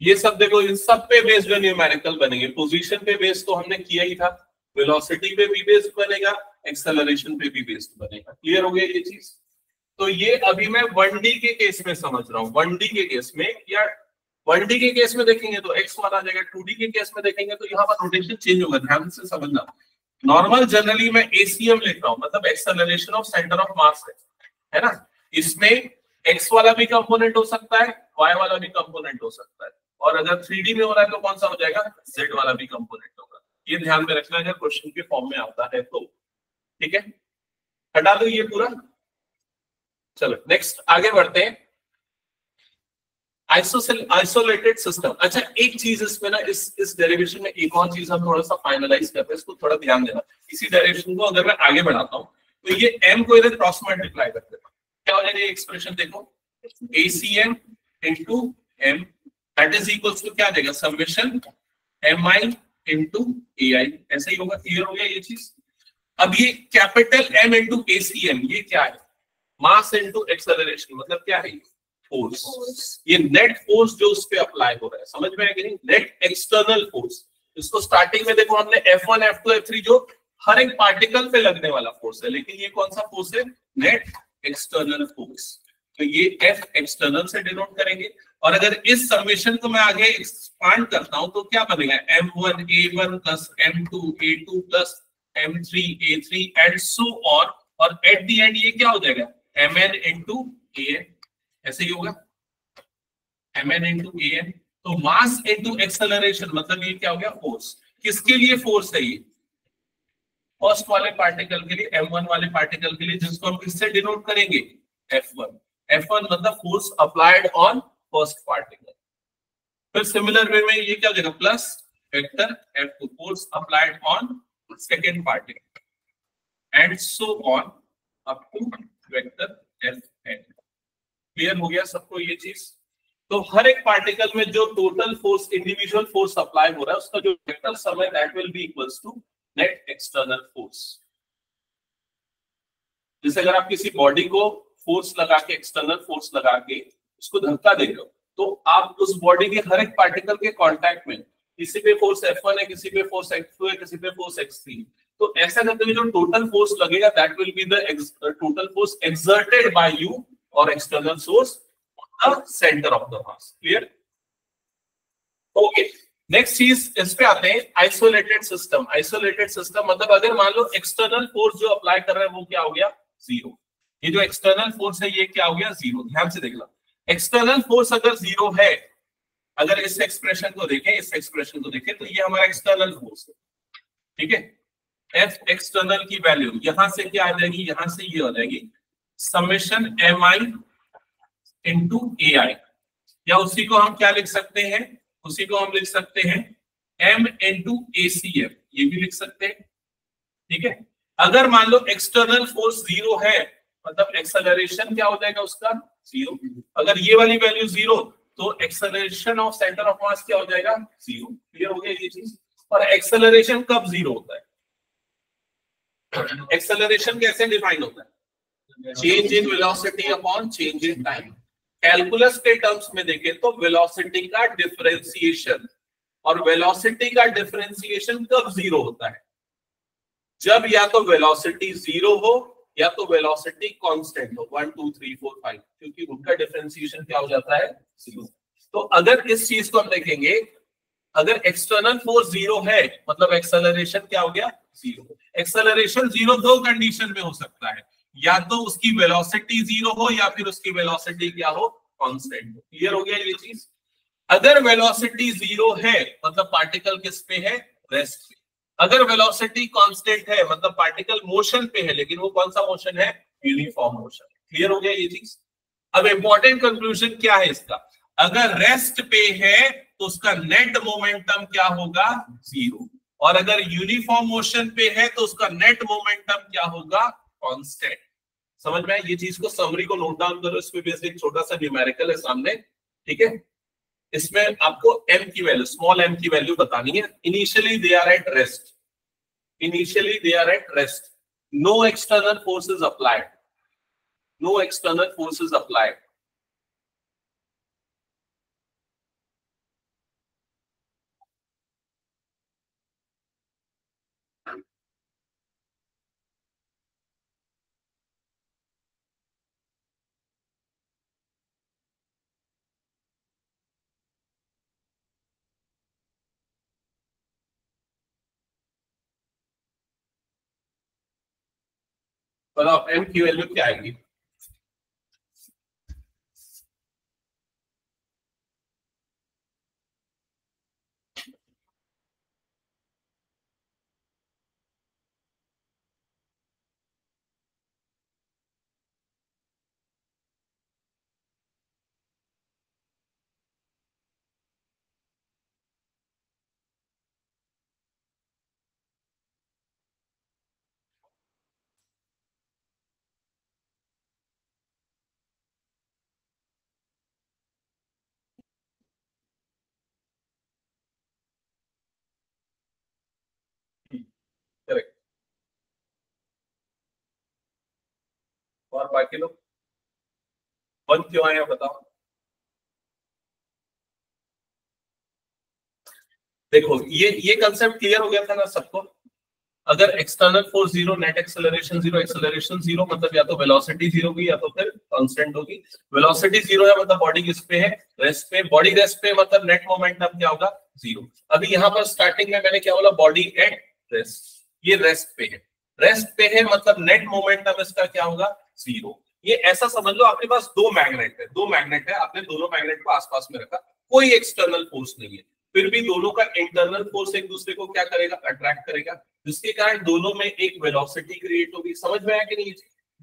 ये सब देखो, इन सब पे बेस्ड न्यूमेरिकल बनेंगे। पोजीशन पे बेस्ड तो हमने किया ही था, वेलोसिटी पे भी बेस्ड बनेगा, एक्सेलरेशन पे भी बेस्ड बनेगा। क्लियर हो गया ये चीज? तो ये अभी मैं 1D के केस में समझ रहा हूँ। 1D के केस में, या 1D के केस में देखेंगे तो x वाला आ जाएगा, 2D के केस में देखेंगे तो यहाँ पर रोटेशन चेंज होगा। ध्यान से समझना। नॉर्मल जनरली मैं ACM लिख रहा हूँ, मतलब एक्सेलरेशन ऑफ सेंटर ऑफ मास है ना। इसमें x वाला भी कंपोनेंट हो सकता है, y वाला भी कंपोनेंट हो सकता है, और अगर 3D में हो रहा है तो कौन सा हो जाएगा, z वाला भी कंपोनेंट होगा। ये ध्यान में रखना अगर क्वेश्चन के फॉर्म में आता है तो। ठीक है, हटा दो ये पूरा। चलो नेक्स्ट आगे बढ़ते हैं। Isolated system. अच्छा, एक चीज इसमें ना, इस डेरिवेशन में एक और चीज हम थोड़ा सा फाइनलाइज करते हैं, इसको थोड़ा ध्यान देना। इसी डेरिवेशन को अगर मैं आगे बढ़ाता हूं तो ये m को इधर क्रॉस मल्टीप्लाई कर देता हूं, क्या हो जाएगा ये एक्सप्रेशन देखो, ACM into m that is equals to क्या देगा, समेशन mi इंटू ai। ऐसा ही होगा। क्लियर हो गया ये चीज? अब ये कैपिटल M इंटू ACM ये क्या है, मास इंटू एक्सेलरेशन, मतलब क्या है, फोर्स। ये नेट फोर्स जो उस पे अप्लाई हो रहा है, समझ में आया कि नहीं? Net external force. इसको स्टार्टिंग में देखो हमने F1 F2 F3 जो हर एक पार्टिकल पे लगने वाला फोर्स है, लेकिन ये कौन सा फोर्स है, नेट एक्सटर्नल फोर्स। तो ये F एक्सटर्नल से डिनोट करेंगे। और अगर इस समेशन को मैं आगे एक्सपांड करता हूं तो क्या बनेगा, m1 a1 plus m2 a2 plus m3 a3 and so on, और एट द एंड ये क्या हो जाएगा, mn इंटू an। ऐसे ही होगा, mn इंटू an। तो मास इंटू एक्सेलरेशन, मतलब ये क्या हो गया, फोर्स। किसके लिए फोर्स है ये, फर्स्ट वाले पार्टिकल के लिए, m1 वाले पार्टिकल के लिए, जिसको हम किससे डिनोट करेंगे, f1। f1 मतलब force applied on first particle. फिर सिमिलर वे में ये क्या हो जाएगा, plus vector f2 force applied on second particle and so on up to vector fn। Clear हो गया सबको ये चीज? तो हर एक पार्टिकल में जो total force, individual force apply हो रहा है, उसका जो वेक्टर सम है that will be equals to net external force. जैसे अगर आप किसी बॉडी को फोर्स लगा के, एक्सटर्नल फोर्स लगा के उसको धक्का दे रहे हो, तो आप उस बॉडी के हर एक पार्टिकल के कांटेक्ट में, किसी पे फोर्स F1 है, किसी पे फोर्स F2 है, किसी पे फोर्स X3, तो ऐसा करते हुए जो टोटल फोर्स लगेगा that will be the total force exerted by you और external source on the centre of the mass. Clear? Okay, next चीज इस पे आते हैं, आइसोलेटेड सिस्टम। आइसोलेटेड सिस्टम मतलब अगर मान लो एक्सटर्नल फोर्स जो अप्लाई कर रहे हैं वो क्या हो गया, जीरो। ये जो एक्सटर्नल फोर्स है ये क्या हो गया, जीरो। ध्यान से देखना, एक्सटर्नल फोर्स अगर जीरो है, अगर इस एक्सप्रेशन को देखें, इस एक्सप्रेशन को देखें, तो ये हमारा एक्सटर्नल फोर्स है। ठीक है, F एक्सटर्नल की वैल्यू यहां से क्या आ जाएगी, यहां से ये हो जाएगी समेशन mi इंटू ai, या उसी को हम क्या लिख सकते हैं, उसी को हम लिख सकते हैं m इंटू ACM, ये भी लिख सकते हैं। ठीक है, अगर मान लो एक्सटर्नल फोर्स जीरो है, मतलब एक्सेलरेशन क्या हो जाएगा उसका, जीरो। अगर ये वाली वैल्यू जीरो, तो एक्सेलरेशन ऑफ सेंटर ऑफ मास क्या हो जाएगा, जीरो। क्लियर हो गया ये चीज? और एक्सेलरेशन कब जीरो होता है, एक्सेलरेशन कैसे डिफाइन होता है, change in velocity upon change in time. Calculus के टर्म्स में देखें तो वेलोसिटी का डिफरेंशिएशन, और वेलोसिटी का डिफरेंशिएशन कब जीरो होता है, जब या तो वेलोसिटी जीरो हो या तो वेलोसिटी कांस्टेंट हो, 1 2 3 4 5, क्योंकि उनका डिफरेंशिएशन क्या हो जाता है, जीरो। तो अगर इस चीज को हम देखेंगे, अगर एक्सटर्नल फोर्स जीरो है मतलब एक्सेलरेशन क्या हो गया, जीरो। एक्सेलरेशन जीरो दो कंडीशन में हो सकता है, या तो उसकी वेलोसिटी जीरो हो या फिर उसकी वेलोसिटी क्या हो, कांस्टेंट हो। क्लियर हो गया ये चीज? अगर वेलोसिटी जीरो है मतलब पार्टिकल किस पे है, रेस्ट पे। अगर वेलोसिटी कांस्टेंट है मतलब पार्टिकल मोशन पे है, लेकिन वो कौन सा मोशन है, यूनिफॉर्म मोशन। क्लियर हो गया ये चीज? अब इंपॉर्टेंट कंक्लूजन क्या है इसका, अगर रेस्ट पे है तो उसका नेट मोमेंटम क्या होगा, 0। और अगर यूनिफॉर्म मोशन पे है तो उसका नेट मोमेंटम क्या होगा, कांस्टेंट। समझ में? ये चीज को, समरी को नोट डाउन करो, इसमें बेसिक छोटा सा न्यूमेरिकल है सामने, ठीक है। इसमें आपको m की वैल्यू, स्मॉल m की वैल्यू बतानी है। Initially they are at rest, initially they are at rest, no external forces applied, no external forces applied. बताओ m की वैल्यू क्या आएगी? करेक्ट। और बाकी लोग 1 क्यों आया बताओ? देखो ये कंसेप्ट क्लियर हो गया था ना सबको? अगर external force 0, net acceleration 0, acceleration 0, मतलब या तो वेलोसिटी 0 होगी या तो फिर कांस्टेंट होगी। वेलोसिटी 0 है मतलब बॉडी किस पे है, रेस्ट पे। बॉडी रेस्ट पे मतलब नेट मोमेंटम क्या होगा, 0। अभी यहाँ पर स्टार्टिंग में मैंने क्या बोला, बॉडी एट रेस्ट, ये रेस्ट पे है, रेस्ट पे है मतलब नेट मोमेंटम इसका क्या होगा, 0। ये ऐसा समझ लो आपके पास दो मैग्नेट है, दो मैग्नेट है, आपने दोनों मैग्नेट को आसपास में रखा, कोई एक्सटर्नल फोर्स नहीं है, फिर भी दोनों का इंटरनल फोर्स एक दूसरे को क्या करेगा, अट्रैक्ट करेगा, जिसके कारण दोनों में एक वेलोसिटी क्रिएट होगी। समझ में आया कि नहीं?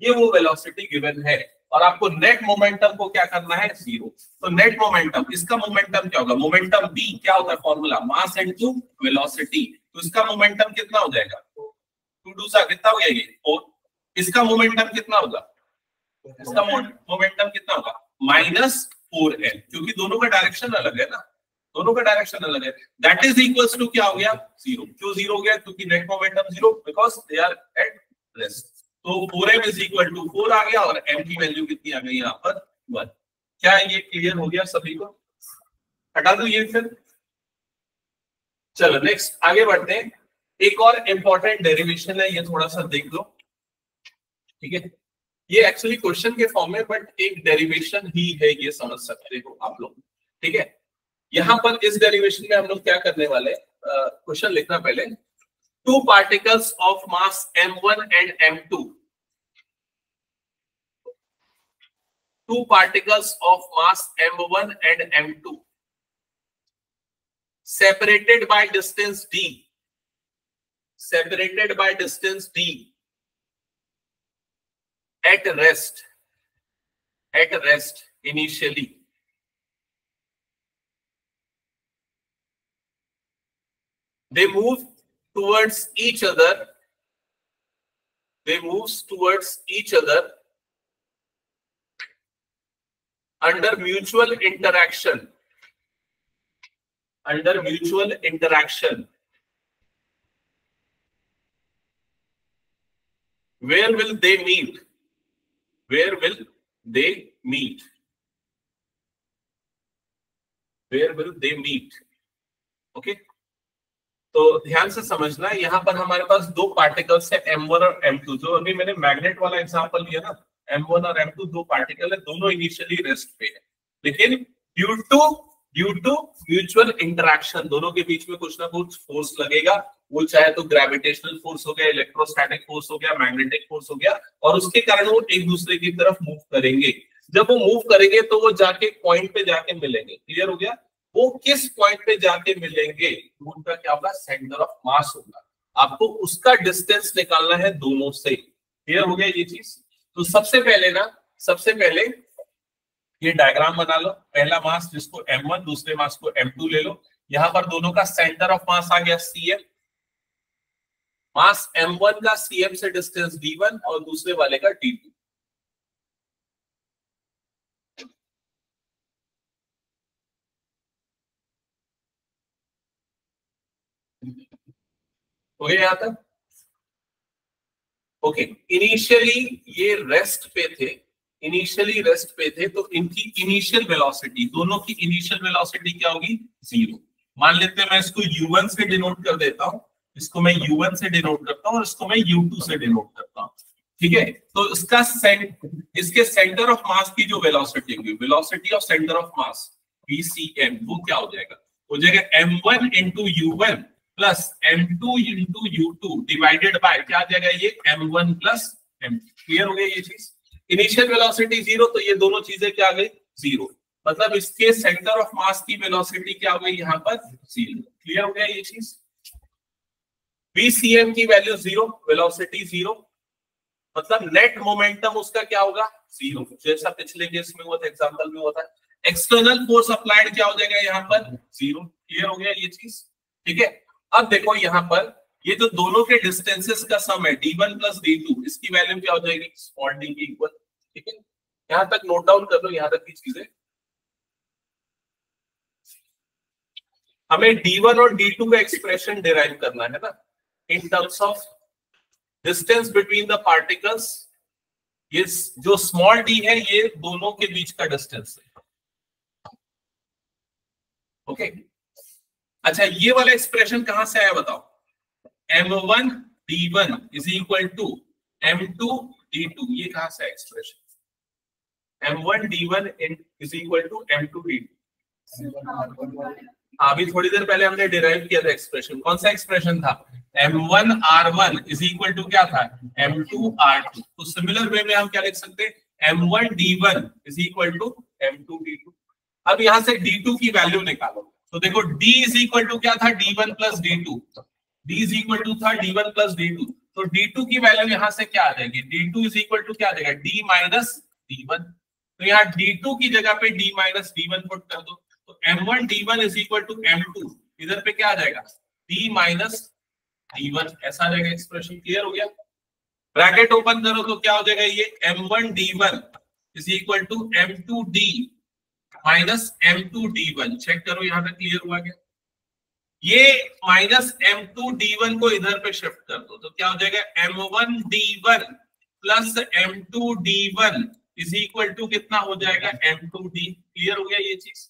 ये वो वेलोसिटी गिवन है और आपको नेट मोमेंटम को क्या करना है, 0। तो नेट मोमेंटम, इसका मोमेंटम क्या होगा, मोमेंटम b क्या होता है फॉर्मूला, मास इनटू वेलोसिटी। तो इसका मोमेंटम कितना हो जाएगा, 2 सा कितना हो गया ये 4। इसका मोमेंटम कितना होगा, इसका मोमेंटम कितना होगा, -4l, क्योंकि दोनों का डायरेक्शन अलग है ना, दोनों का डायरेक्शन अलग है। दैट इज इक्वल्स टू क्या हो गया, 0। क्यों 0 हो गया, क्योंकि net momentum 0, because they are at rest. तो 4m इज इक्वल टू 4 आ गया और m की वैल्यू कितनी आ गई यहाँ पर, 1। क्या ये क्लियर हो गया सभी को? हटा दो ये फिर। चलो नेक्स्ट आगे बढ़ते हैं। एक और इंपॉर्टेंट डेरिवेशन है, ये थोड़ा सा देख लो, ठीक है। ये एक्चुअली क्वेश्चन के फॉर्म में, बट एक डेरिवेशन ही है, ये समझ सकते हो आप लोग, ठीक है। यहां पर इस डेरिवेशन में हम लोग क्या करने वाले, क्वेश्चन लिखना पहले। Two particles of mass m1 and m2, two particles of mass m1 and m2 separated by distance d, separated by distance d at rest initially, they move towards each other, they move towards each other under mutual interaction, under mutual interaction, where will they meet, where will they meet, where will they meet, okay. तो ध्यान से समझना, यहाँ पर हमारे पास दो particles है m1 और m2, जो अभी मैंने मैग्नेट वाला एग्जांपल लिया ना, m1 और m2 दो पार्टिकल है, दोनों इनिशियली रेस्ट पे है, लेकिन ड्यू टू म्यूचुअल इंटरेक्शन दोनों के बीच में कुछ ना कुछ फोर्स लगेगा, वो चाहे तो ग्रेविटेशनल फोर्स हो गया, इलेक्ट्रोस्टैटिक फोर्स हो गया, मैग्नेटिक फोर्स हो गया, और उसके कारण वो एक दूसरे की तरफ मूव करेंगे। जब वो मूव करेंगे तो वो जाके पॉइंट पे जाके मिलेंगे, क्लियर हो गया? वो किस पॉइंट पे जाके मिलेंगे, उनका क्या होगा, सेंटर ऑफ मास होगा। आपको उसका डिस्टेंस निकालना है दोनों से, क्लियर हो गया ये चीज? तो सबसे पहले ये डायग्राम बना लो, पहला मास जिसको m1, दूसरे मास को m2 ले लो। यहां पर दोनों का सेंटर ऑफ मास आ गया cm, मास m1 का cm से डिस्टेंस d1 और दूसरे वाले का d2। ओके यहां तक ओके। इनिशियली ये रेस्ट पे थे, तो इनकी इनिशियल वेलोसिटी, दोनों की इनिशियल वेलोसिटी क्या होगी? 0। मान लेते हैं मैं इसको u1 से डिनोट कर देता हूं, इसको मैं u1 से डिनोट करता हूं और इसको मैं u2 से डिनोट करता हूं। ठीक है, तो इसके सेंटर ऑफ मास की जो वेलोसिटी होगी, velocity of centre of mass VCM, वो क्या हो जाएगा? हो जाएगा m1 into u1 plus m2 into u2 divided by क्या आ जाएगा? ये m1 प्लस m2। क्लियर हो गया ये चीज? इनिशियल वेलोसिटी 0, तो ये दोनों चीजें क्या आ गई? 0। मतलब इसके सेंटर ऑफ मास की वेलोसिटी क्या हो गई यहाँ पर? 0। क्लियर हो गया ये चीज? VCM की वैल्यू 0, वेलोसिटी 0, मतलब नेट मोमेंटम उसका क्या होगा? 0, जैसा पिछले केस में हुआ था, एग्जांपल में हुआ था। एक्सटर्नल फोर्स अप्लाइड क्या हो जाएगा यहाँ पर? 0। क्लियर हो गया ये चीज? ठीक है, अब देखो यहाँ पर ये जो दोनों के डिस्टेंसेस का सम है d1 प्लस d2, इसकी वैल्यू क्या हो जाएगी? स्मॉल d की इक्वल। ठीक है, यहां तक नोट डाउन कर लो, यहां तक की चीजें। हमें d1 और d2 का एक्सप्रेशन डिराइव करना है ना, in terms of distance between the particles. ये जो स्मॉल d है ये दोनों के बीच का डिस्टेंस है। ओके, अच्छा ये वाला एक्सप्रेशन कहां से आया बताओ? m1 d1 is equal to m2 d2, ये कहां से expression? m1 d1 is equal to m2 d2। अभी थोड़ी देर पहले हमने डिराइव किया था एक्सप्रेशन। कौन सा एक्सप्रेशन था? m1 r1 is equal to क्या था? m2 r2। तो सिमिलर वे में हम क्या लिख सकते हैं? m1 d1 is equal to m2 d2। अब यहां से d2 की वैल्यू निकालो, तो देखो d इज इक्वल टू क्या था? d1 plus d2। d is equal to था d1 प्लस d2, तो d2 की वैल्यू यहां से क्या आ जाएगी? d2 इज इक्वल टू क्या आ जाएगा? d minus d1। तो यहाँ d2 की जगह पे d माइनस d1 पुट कर दो, तो m1 d1 is equal to m2, इधर पे क्या आ जाएगा? d माइनस d1, ऐसा आ जाएगा एक्सप्रेशन। क्लियर हो गया? ब्रैकेट ओपन करो तो क्या हो जाएगा? ये m1 d1 is equal to m2 d minus m2 d1। Check करो यहाँ तक क्लियर हुआ क्या? ये माइनस m2 d1 को इधर पे शिफ्ट कर दो, तो क्या हो जाएगा? m1 d1 plus m2 d1 is equal to कितना हो जाएगा? m2 d। क्लियर हो गया ये चीज?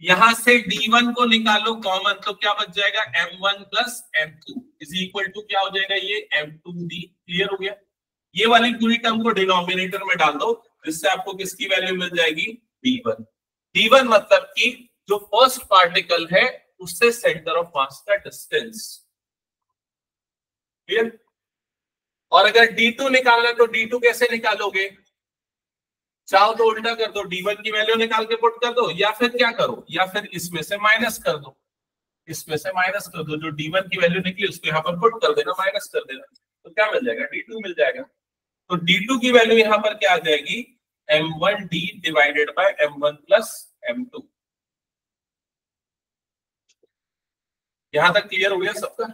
यहां से d1 को निकालो कॉमन, तो क्या बच जाएगा? m1 plus m2 is equal to क्या हो जाएगा? ये m2 d। क्लियर हो गया? ये वाली पूरी टर्म को डिनोमिनेटर में डाल दो, जिससे आपको किसकी वैल्यू मिल जाएगी? d1। d1 मतलब कि जो फर्स्ट पार्टिकल है उससे सेंटर ऑफ मास का डिस्टेंस। क्लियर? और अगर d2 निकालना है तो d2 कैसे निकालोगे? चाहो तो उल्टा कर दो, d1 की वैल्यू निकाल के पुट कर दो, या फिर क्या करो? या फिर इसमें से माइनस कर दो, इसमें से माइनस कर दो, जो d1 की वैल्यू निकली उसको यहाँ पर पुट कर देना, माइनस कर देना, तो क्या मिल जाएगा? d2 मिल जाएगा। तो d2 की वैल्यू यहाँ पर क्या आ जाएगी? m1d divided by m1 plus m2। यहां तक क्लियर हो गया सबका?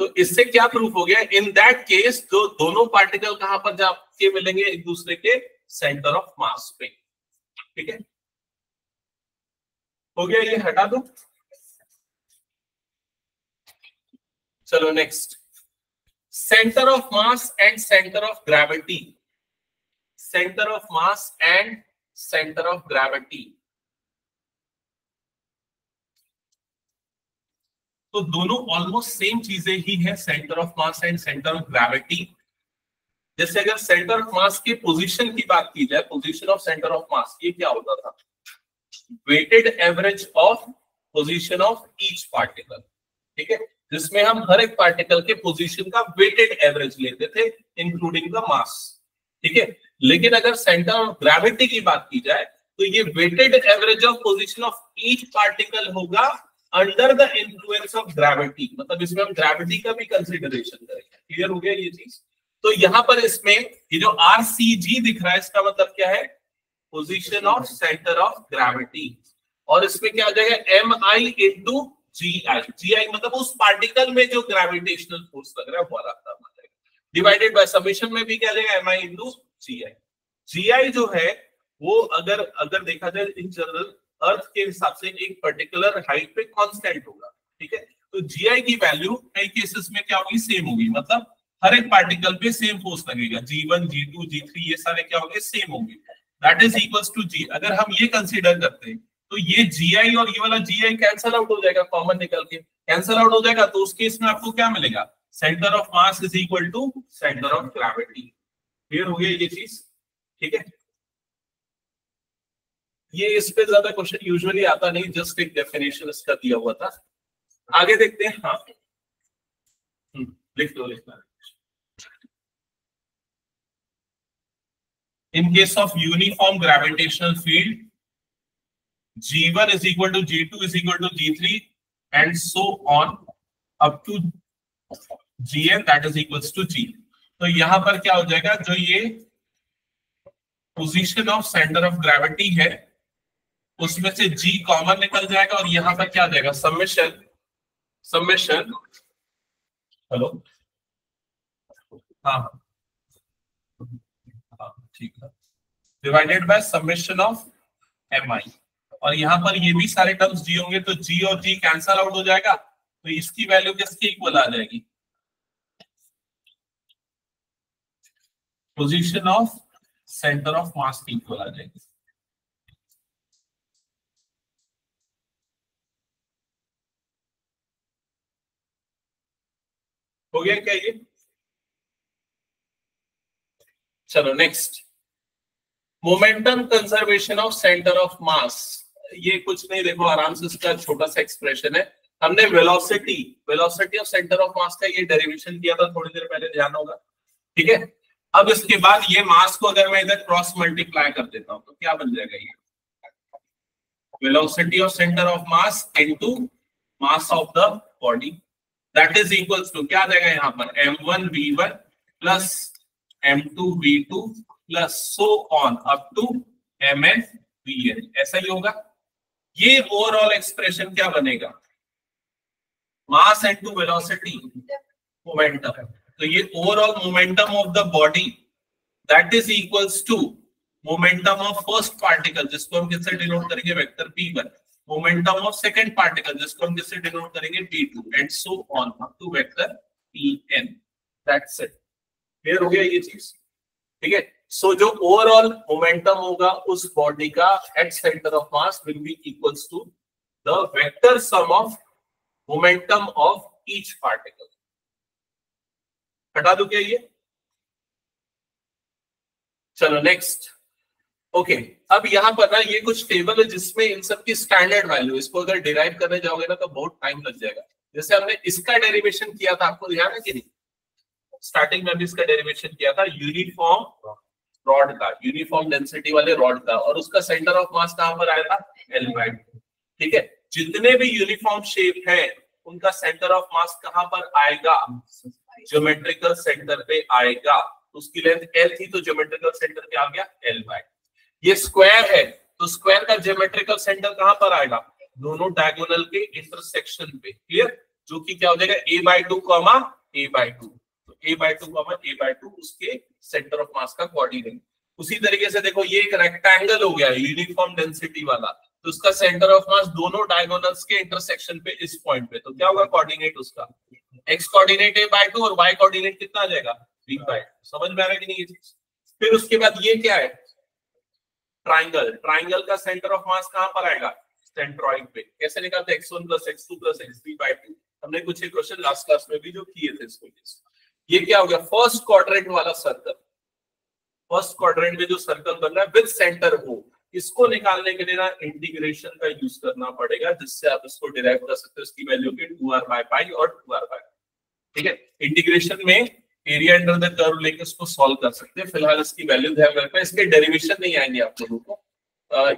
तो इससे क्या प्रूफ हो गया? इन दैट केस जो दोनों पार्टिकल कहां पर जाके मिलेंगे? एक दूसरे के सेंटर ऑफ मास पे। ठीक है, हो गया? ये हटा दो। चलो next, centre of mass and centre of gravity. Centre of mass and centre of gravity, तो दोनों ऑलमोस्ट सेम चीजें ही है, centre of mass and centre of gravity. जैसे अगर सेंटर ऑफ मास की पोजीशन की बात की जाए, position of centre of mass, ये क्या होता था? Weighted average of position of each particle. ठीक है, जिसमें हम हर एक पार्टिकल के पोजीशन का वेटेड एवरेज लेते थे, इंक्लूडिंग द मास। ठीक है, लेकिन अगर सेंटर ऑफ ग्रेविटी की बात की जाए तो ये weighted average of position of each particle होगा under the influence of gravity, मतलब इसमें हम ग्रेविटी का भी कंसीडरेशन करेंगे। क्लियर हो गया ये चीज? तो यहाँ पर इसमें ये जो RCG दिख रहा है इसका मतलब क्या है, position of centre of gravity, और इसमें क्या हो जाएगा MI इंटू GI, GI मतलब उस पार्टिकल में जो ग्रेविटेशनल फोर्स लग रहा है वो आता है, डिवाइडेड बाय समेशन में भी क्या आ जाएगा MI इंटू GI। GI जो है वो अगर देखा जाए इन जनरल अर्थ के हिसाब से एक पर्टिकुलर हाइट पे कांस्टेंट होगा, ठीक है। तो GI की वैल्यू कई केसेस में क्या होगी, सेम होगी, मतलब हर एक पार्टिकल पे सेम फोर्स लगेगा, G1 G2 G3 ये सारे क्या होंगे, सेम होंगे, that is equals to G। अगर हम ये कंसीडर करते हैं तो ये GI और ये वाला GI कैंसल आउट हो जाएगा, कॉमन निकल के कैंसल आउट हो जाएगा, तो उस केस में आपको क्या मिलेगा, centre of mass is equal to centre of gravity. Clear हो गया ये चीज, ठीक है। ये इस पे ज्यादा क्वेश्चन यूजुअली आता नहीं, जस्ट एक डेफिनेशन इसका दिया हुआ था। आगे देखते हैं, हाँ लिख लो। In case of uniform gravitational field, G1 is equal to G2 is equal to G3 and so on up to Gn that is equals to G। तो यहां पर क्या हो जाएगा, जो ये position of centre of gravity है उसमें से G कॉमन निकल जाएगा और यहां पर क्या आ जाएगा, समेशन हेलो हाँ ठीक है, divided by summation of MI, और यहां पर ये भी सारे टर्म्स G होंगे तो G और G कैंसल आउट हो जाएगा, तो इसकी वैल्यू किसके इक्वल आ जाएगी, पोजीशन ऑफ सेंटर ऑफ मास की इक्वल आ जाएगी। हो गया क्या ये, चलो next, momentum conservation of centre of mass. ये कुछ नहीं, देखो आराम से इसका छोटा सा एक्सप्रेशन है, हमने velocity of centre of mass का ये डेरिवेशन किया था थोड़ी देर पहले, ध्यान होगा, ठीक है। अब इसके बाद ये मास को अगर मैं इधर क्रॉस मल्टीप्लाई कर देता हूं तो क्या बन जाएगा, ये velocity of centre of mass into mass of the body, that is equals to क्या आ जाएगा यहाँ पर m1 v1 plus m2 v2 plus so on up to mn vn, ऐसा ही होगा। ये ओवरऑल एक्सप्रेशन क्या बनेगा, मास इनटू वेलोसिटी मोमेंटम, तो ये overall momentum of the body that is equals to momentum of first particle जिसको हम किससे डिनोट करेंगे, vector p1, momentum of second particle जिसको हम किससे डिनोट करेंगे, p2, and so on up to vector pn, that's it. Clear हो गया ये चीज, ठीक है। सो जो ओवरऑल मोमेंटम होगा उस बॉडी का at centre of mass will be equals to the vector sum of momentum of each particle. हटा दो क्या ये, चलो नेक्स्ट। ओके, अब यहाँ पर ना ये कुछ टेबल है जिसमें इन सब की स्टैंडर्ड वैल्यू, इसको अगर डिराइव करने जाओगे ना तो बहुत टाइम लग जाएगा। जैसे हमने इसका डेरिवेशन किया था, आपको ध्यान है कि नहीं, स्टार्टिंग में भी इसका डेरिवेशन किया था यूनिफॉर्म रॉड का, यूनिफॉर्म डेंसिटी वाले रॉड का, और उसका सेंटर ऑफ मास कहां पर आया था, L/2, ठीक है। जितने भी यूनिफॉर्म शेप है उनका सेंटर ऑफ मास कहां पर आएगा, ज्योमेट्रिकल सेंटर पे आएगा। उसकी लेंथ L थी तो ज्योमेट्रिकल सेंटर पे आ गया L/2। ये स्क्वायर है तो स्क्वायर का ज्योमेट्रिकल सेंटर कहां पर आएगा, दोनों डायगोनल के इंटरसेक्शन पे, क्लियर, जो कि क्या हो जाएगा A/2, A/2, A/2, A/2 उसके सेंटर ऑफ मास का कोऑर्डिनेट। उसी तरीके से देखो ये एक रेक्टेंगल हो गया यूनिफॉर्म डेंसिटी वाला, तो उसका सेंटर ऑफ मास दोनों डायगोनल्स के इंटरसेक्शन पे, इस पॉइंट पे, तो क्या होगा कोऑर्डिनेट उसका, x कोऑर्डिनेट A/2 और y कोऑर्डिनेट कितना आ जाएगा B/2। समझ में आ रहा है कि नहीं ये चीज। फिर उसके बाद ये क्या है, ट्राइंगल, ट्राइंगल का सेंटर ऑफ मास कहां पर आएगा, सेंट्रॉइड पे। कैसे निकालते, x1 + x2 + xb/2। हमने कुछ एक क्वेश्चन लास्ट क्लास में भी जो किए थे इसको। ये क्या हो गया, फर्स्ट क्वाड्रेंट वाला सर्कल, फर्स्ट क्वाड्रेंट में जो सर्कल बन रहा है विद सेंटर O, इसको निकालने के लिए ना इंटीग्रेशन का यूज करना पड़ेगा, जिससे आप इसको डिराइव कर सकते हो, इसकी वैल्यू की 2r/π और 2r/π, ठीक है। इंटीग्रेशन में एरिया अंडर द कर्व लेके इसको सॉल्व कर सकते हैं। फिलहाल इसकी वैल्यू ध्यान रखना, इसके डेरिवेशन नहीं आएंगे आप लोगों को,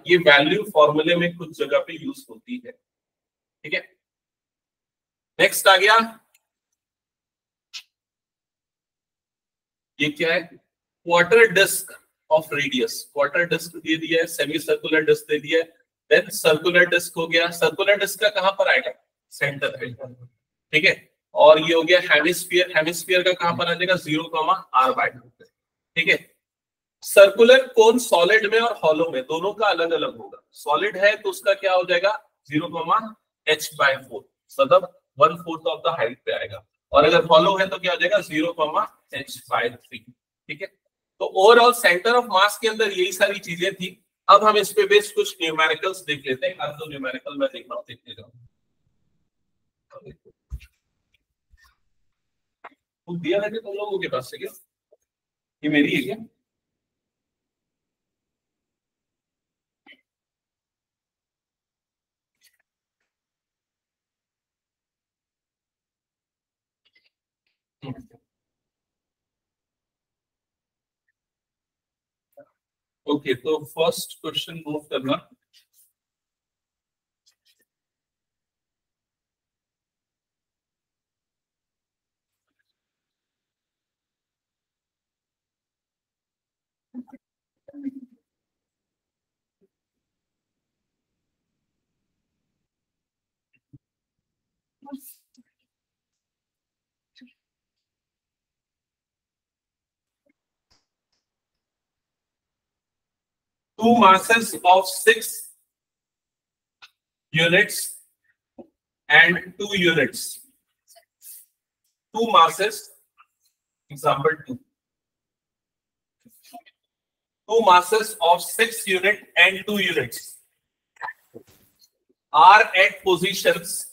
ये वैल्यू फॉर्मूले में कुछ जगह पे यूज होती है, ठीक है। नेक्स्ट आ गया, ये क्या है? Quarter disc of radius, quarter disc दे दिया है, सेमी सर्कुलर डिस्क दे दिया है, देन सर्कुलर डिस्क हो गया। सर्कुलर डिस्क का कहां पर आएगा? सेंटर पे, ठीक है। और ये हो गया हेमिस्फीयर, हेमिस्फीयर का कहां पर आ जाएगा? 0,r/2, ठीक है। सर्कुलर कोन सॉलिड में और हॉलो में दोनों का अलग अलग होगा। सॉलिड है तो उसका क्या हो जाएगा? 0,h/4, मतलब 1/4 ऑफ द हाइट पे आएगा। और अगर हॉलो है तो क्या हो जाएगा? 0,h/3, ठीक है। तो ओवरऑल सेंटर ऑफ मास के अंदर यही सारी चीजें थी। अब हम इस पे बेस्ड कुछ न्यूमेरिकल्स देख लेते हैं। अब तो न्यूमेरिकल मैं देख रहा हूं, देखते जाओ। वो दिया है तुम लोगों के पास से क्या? ये मेरी है क्या? ओके, तो फर्स्ट क्वेश्चन मूव करना। Two masses of 6 units and 2 units. Two masses, example 2. Two masses of 6 unit and 2 units are at positions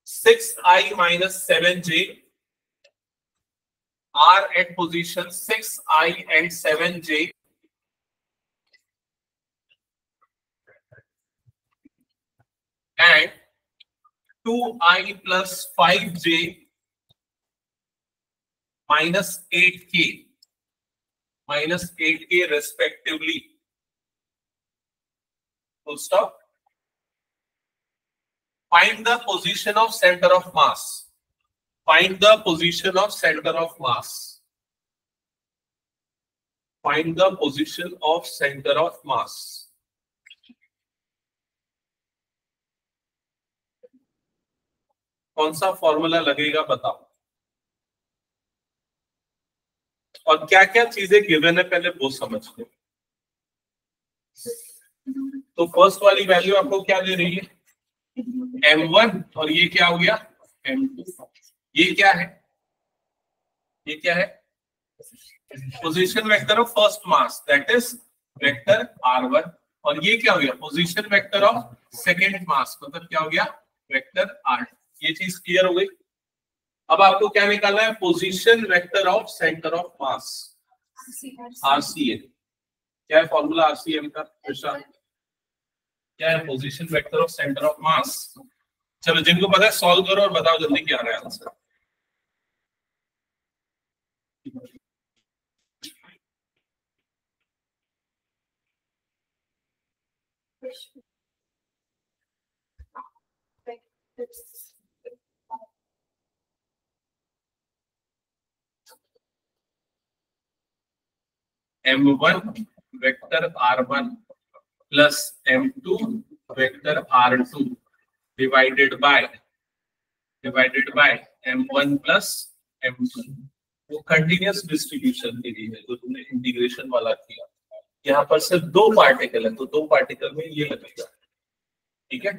6i minus 7j, are at position 6i and 7j, and 2i plus 5j minus 8k respectively. Full stop. Find the position of center of mass. Find the position of center of mass. Find the position of center of mass. कौन सा formula लगेगा बताओ। और क्या क्या चीजें given है पहले वो समझ लो। तो फर्स्ट वाली वैल्यू आपको क्या दे रही है? m1, और ये क्या हो गया? m2। ये क्या है? ये क्या है? Position vector of first mass, that is vector r1। और ये क्या हो गया? Position vector of second mass, मतलब क्या हो गया? Vector r। ये चीज क्लियर हो गई। अब आपको क्या निकालना है? Position vector of centre of mass, RCM। क्या है फॉर्मूला RCM का? क्या है? Position vector of centre of मास। चलो जिनको पता है सॉल्व करो और बताओ जल्दी क्या आ रहा है answer. m1 vector r1 plus m2 vector r2 divided by m1 plus m2। वो कंटिन्यूअस डिस्ट्रीब्यूशन के लिए है जो तुमने इंटीग्रेशन वाला किया। यहाँ पर सिर्फ 2 पार्टिकल है तो 2 पार्टिकल में ये लगेगा, ठीक है।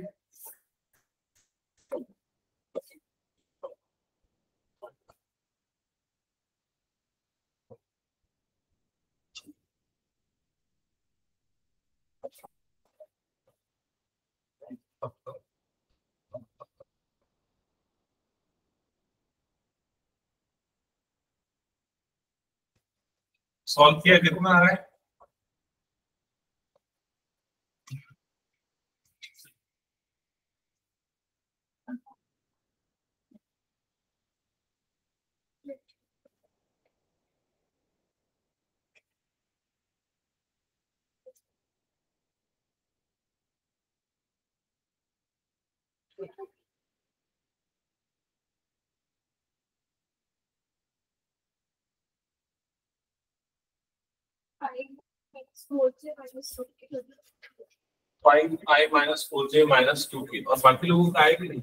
सॉल्व किया कितना आ रहा है? 5i minus 4j minus 2k, और बाकी लोगों का आएगी नहीं।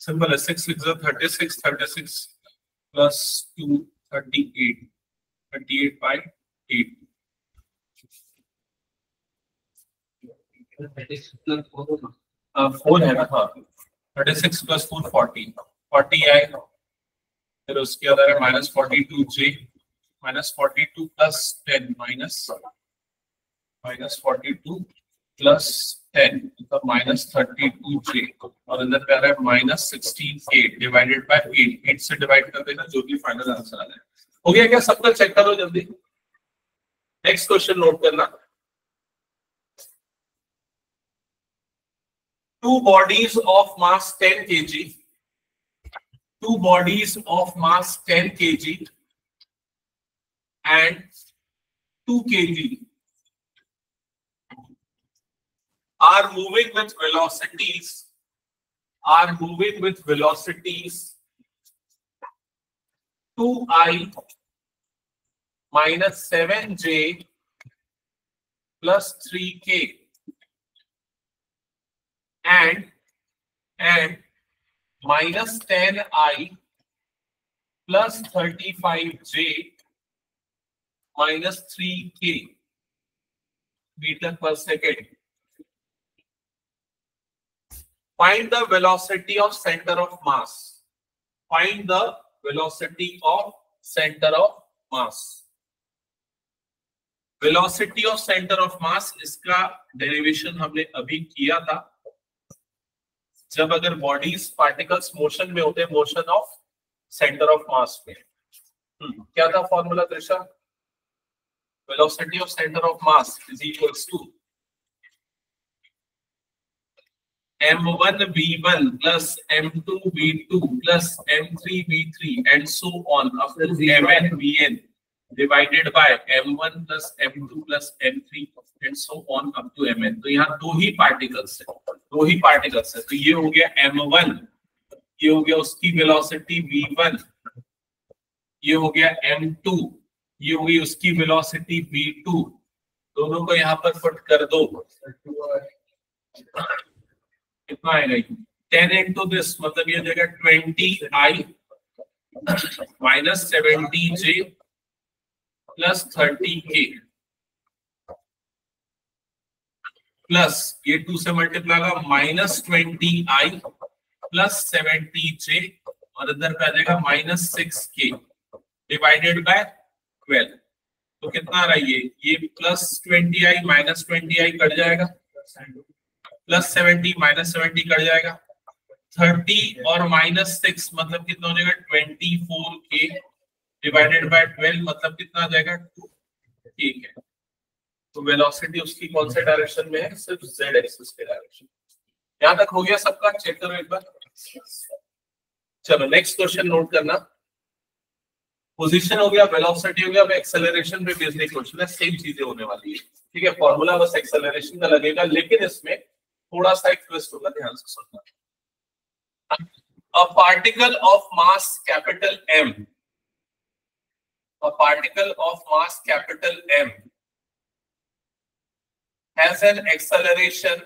सिंपल है, 6 6 36, 36 plus 2 38, 38 by 8। 4 है ना, हाँ 36 plus 4 40, 40 आएगा, फिर उसके अंदर है minus 42j, minus 42 plus 10 minus 42 plus 10 तो minus 32j, और अंदर पे आ रहा है minus 16k divided by 8, 8 से डिवाइड कर देना जो भी फाइनल आंसर आ जाए। हो गया क्या? सबका चेक करो जल्दी। नेक्स्ट क्वेश्चन नोट करना। Two bodies of mass 10 kg, two bodies of mass 10 kg and 2 kg are moving with velocities 2i minus 7j plus 3k and minus 10i plus 35j minus 3k meter per second. Find the velocity of center of mass. Find the velocity of center of mass. Velocity of center of mass, इसका derivation हमने अभी किया था जब अगर bodies particles motion में होते हैं, motion of centre of mass में। क्या था formula Trisha? Velocity of centre of mass is equals to m1 v1 plus m2 v2 plus m3 v3 and so on up to mn vn divided by m1 plus m2 plus m3 and so on up to mn। तो यहाँ दो ही particles है, तो ये हो गया m1, ये हो गया उसकी वेलोसिटी v1, ये हो गया m2, ये हो गई उसकी वेलोसिटी v2। दोनों को यहाँ पर पुट कर दो, कितना आएगा? 10 into this, मतलब ये जगह 20i minus 70j plus 30k plus ये 2 से मल्टीप्लाई होगा माइनस 20i प्लस 70j और इधर पे आ जाएगा माइनस 6k डिवाइडेड बाय 12। तो कितना आ रहा है? ये plus 20i minus 20i cut जाएगा, प्लस 70 माइनस 70 कट जाएगा, 30 और माइनस 6 मतलब कितना हो जाएगा? 24k डिवाइडेड बाय 12 मतलब कितना आ जाएगा? 2। ठीक है, तो वेलोसिटी उसकी कौन से डायरेक्शन में है? सिर्फ z एक्सिस के डायरेक्शन। यहां तक हो गया सबका? चेक करो एक बार। चलो नेक्स्ट क्वेश्चन नोट करना। पोजीशन हो गया, वेलोसिटी हो गया, अब एक्सेलरेशन पे बेस्ड क्वेश्चन है, सेम चीजें होने वाली है। ठीक है, फॉर्मूला बस एक्सेलरेशन का लगेगा, लेकिन इसमें थोड़ा सा एक ट्विस्ट होगा, ध्यान से सुनना। A particle of mass capital M, a particle of mass capital M has an acceleration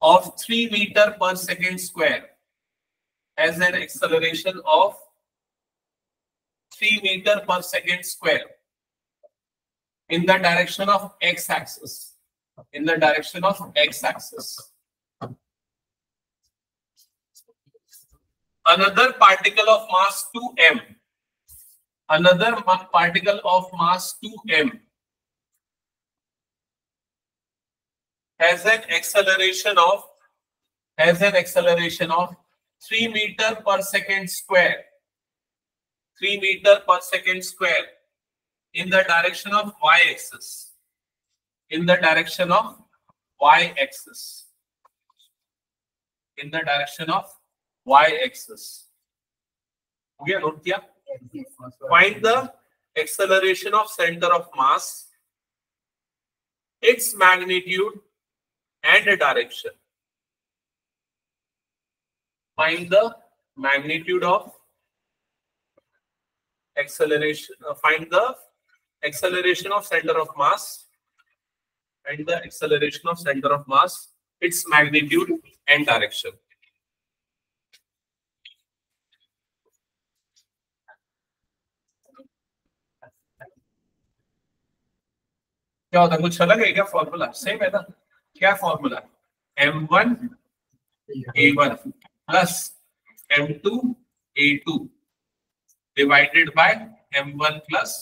of 3 meter per second square, has an acceleration of 3 meter per second square in the direction of x-axis, in the direction of x-axis. Another particle of mass 2m, another particle of mass 2m has an acceleration of 3 meter per second square, 3 meter per second square in the direction of y-axis, in the direction of y-axis, in the direction of y-axis. हो गया? Note किया? Find the acceleration of center of mass, its magnitude and direction. Find the magnitude of acceleration, find the acceleration of center of mass and the acceleration of center of mass, its magnitude and direction. क्या होता है, कुछ अलग है क्या formula? Same है ना? क्या formula? m1 a1 plus m2 a2 divided by m1 plus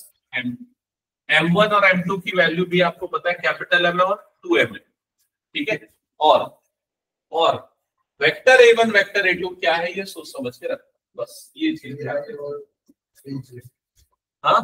m1 और m2 की वैल्यू भी आपको पता है, कैपिटल M और 2m है, ठीक है। और वेक्टर a1 वेक्टर a2 क्या है, ये सोच समझ के रखो, बस ये चीज ध्यान रखो। हाँ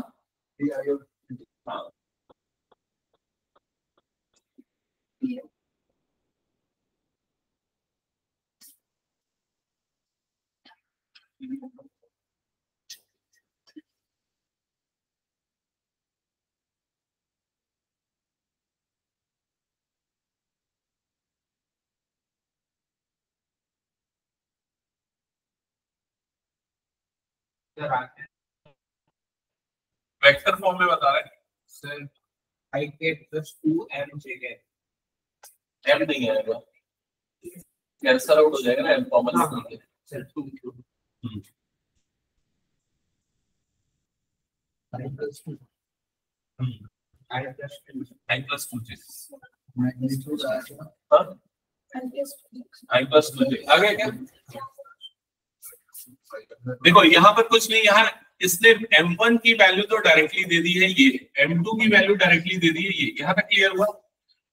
हाँ वेक्टर फॉर्म में बता रहे हैं सर, I के प्लस 2m j के m नहीं आएगा, कैंसल आउट हो जाएगा ना, m कॉमन है sir 2 I plus 2 I plus 2 j magnitude हां I प्लस 2 j आ गया क्या? देखो यहाँ पर कुछ नहीं, यहाँ इसने m1 की वैल्यू तो डायरेक्टली दे दी है, ये m2 की वैल्यू डायरेक्टली दे दी है, ये यहाँ तक क्लियर हुआ।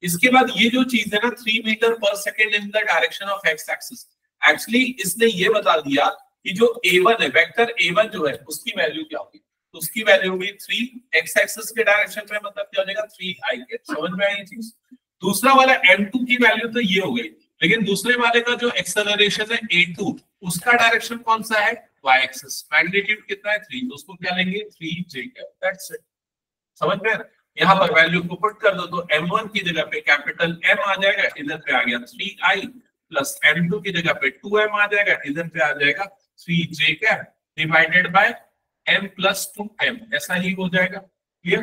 इसके बाद ये जो चीज है ना 3 मीटर पर second in the direction of x axis, actually इसने ये बता दिया कि जो a1 है, वेक्टर a1 जो है उसकी वैल्यू क्या होगी, तो उसकी वैल्यू होगी 3 एक्स एक्सिस के डायरेक्शन में, मतलब क्या हो जाएगा 3i के। समझ में आई चीज? दूसरा वाला m2 की वैल्यू तो ये हो गई, लेकिन दूसरे वाले का जो एक्सेलरेशन है a2, उसका डायरेक्शन कौन सा है, y एक्सिस, मैग्नीट्यूड कितना है 3, तो उसको क्या लेंगे 3j कैप, दैट्स इट। समझ में? यहाँ पर वैल्यू को पुट कर दो तो m1 की जगह पे कैपिटल M आ जाएगा, इधर पे आ गया 3i, प्लस m2 की जगह पे 2m आ जाएगा, इधर पे आ जाएगा 3j cap, divided by m plus 2m, ऐसा ही हो जाएगा। क्लियर?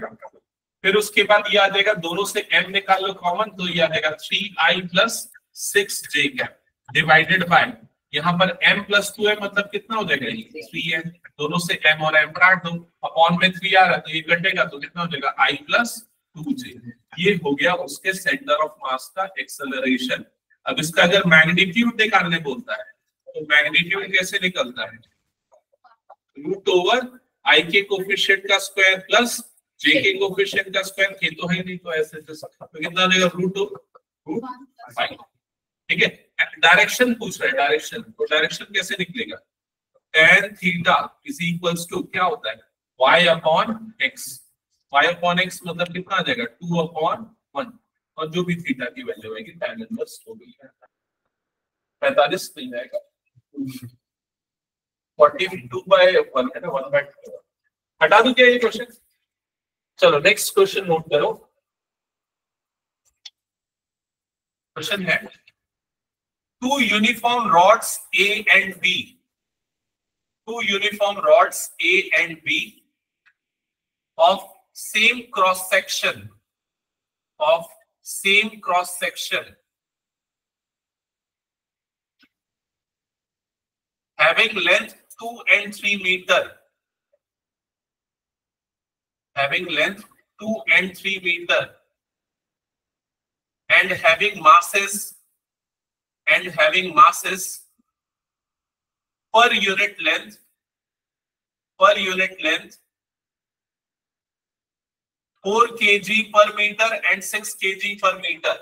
फिर उसके बाद ये आ जाएगा, दोनों से m निकाल लो कॉमन, तो ये आ जाएगा 3i plus 6j cap, divided by यहाँ पर m प्लस 2m, मतलब कितना हो जाएगा 3m, दोनों से m और m काट दो, अपॉन में 3 आ रहा है तो ये कटेगा, तो कितना हो जाएगा i प्लस 2j। ये हो गया उसके सेंटर ऑफ मास का एक्सेलरेशन। अब इसका अगर मैग्नीट्यूड निकालने बोलता है तो मैग्नीट्यूड कैसे निकलता है, रूट ओवर i के कोफिशिएंट का स्क्वायर प्लस j के कोफिशिएंट का स्क्वायर, ये तो है नहीं, तो ऐसे तो कितना हो जाएगा रूट 5। ठीक है, डायरेक्शन पूछ रहा है, डायरेक्शन, तो डायरेक्शन कैसे निकलेगा, tan theta is equals to क्या होता है y upon x, y upon x मतलब कितना आ जाएगा 2 अपॉन 1, और जो भी थीटा की वैल्यू आएगी tan इनवर्स हो गई है 45 नहीं आएगा, 42/1 है ना, 1/2। हटा दूं क्या ये क्वेश्चन? चलो नेक्स्ट क्वेश्चन नोट करो। क्वेश्चन है, two uniform rods A and B, two uniform rods A and B of same cross section, of same cross section, having length 2 and 3 meter, having length 2 and 3 meter, and having masses per unit length 4 kg per meter and 6 kg per meter.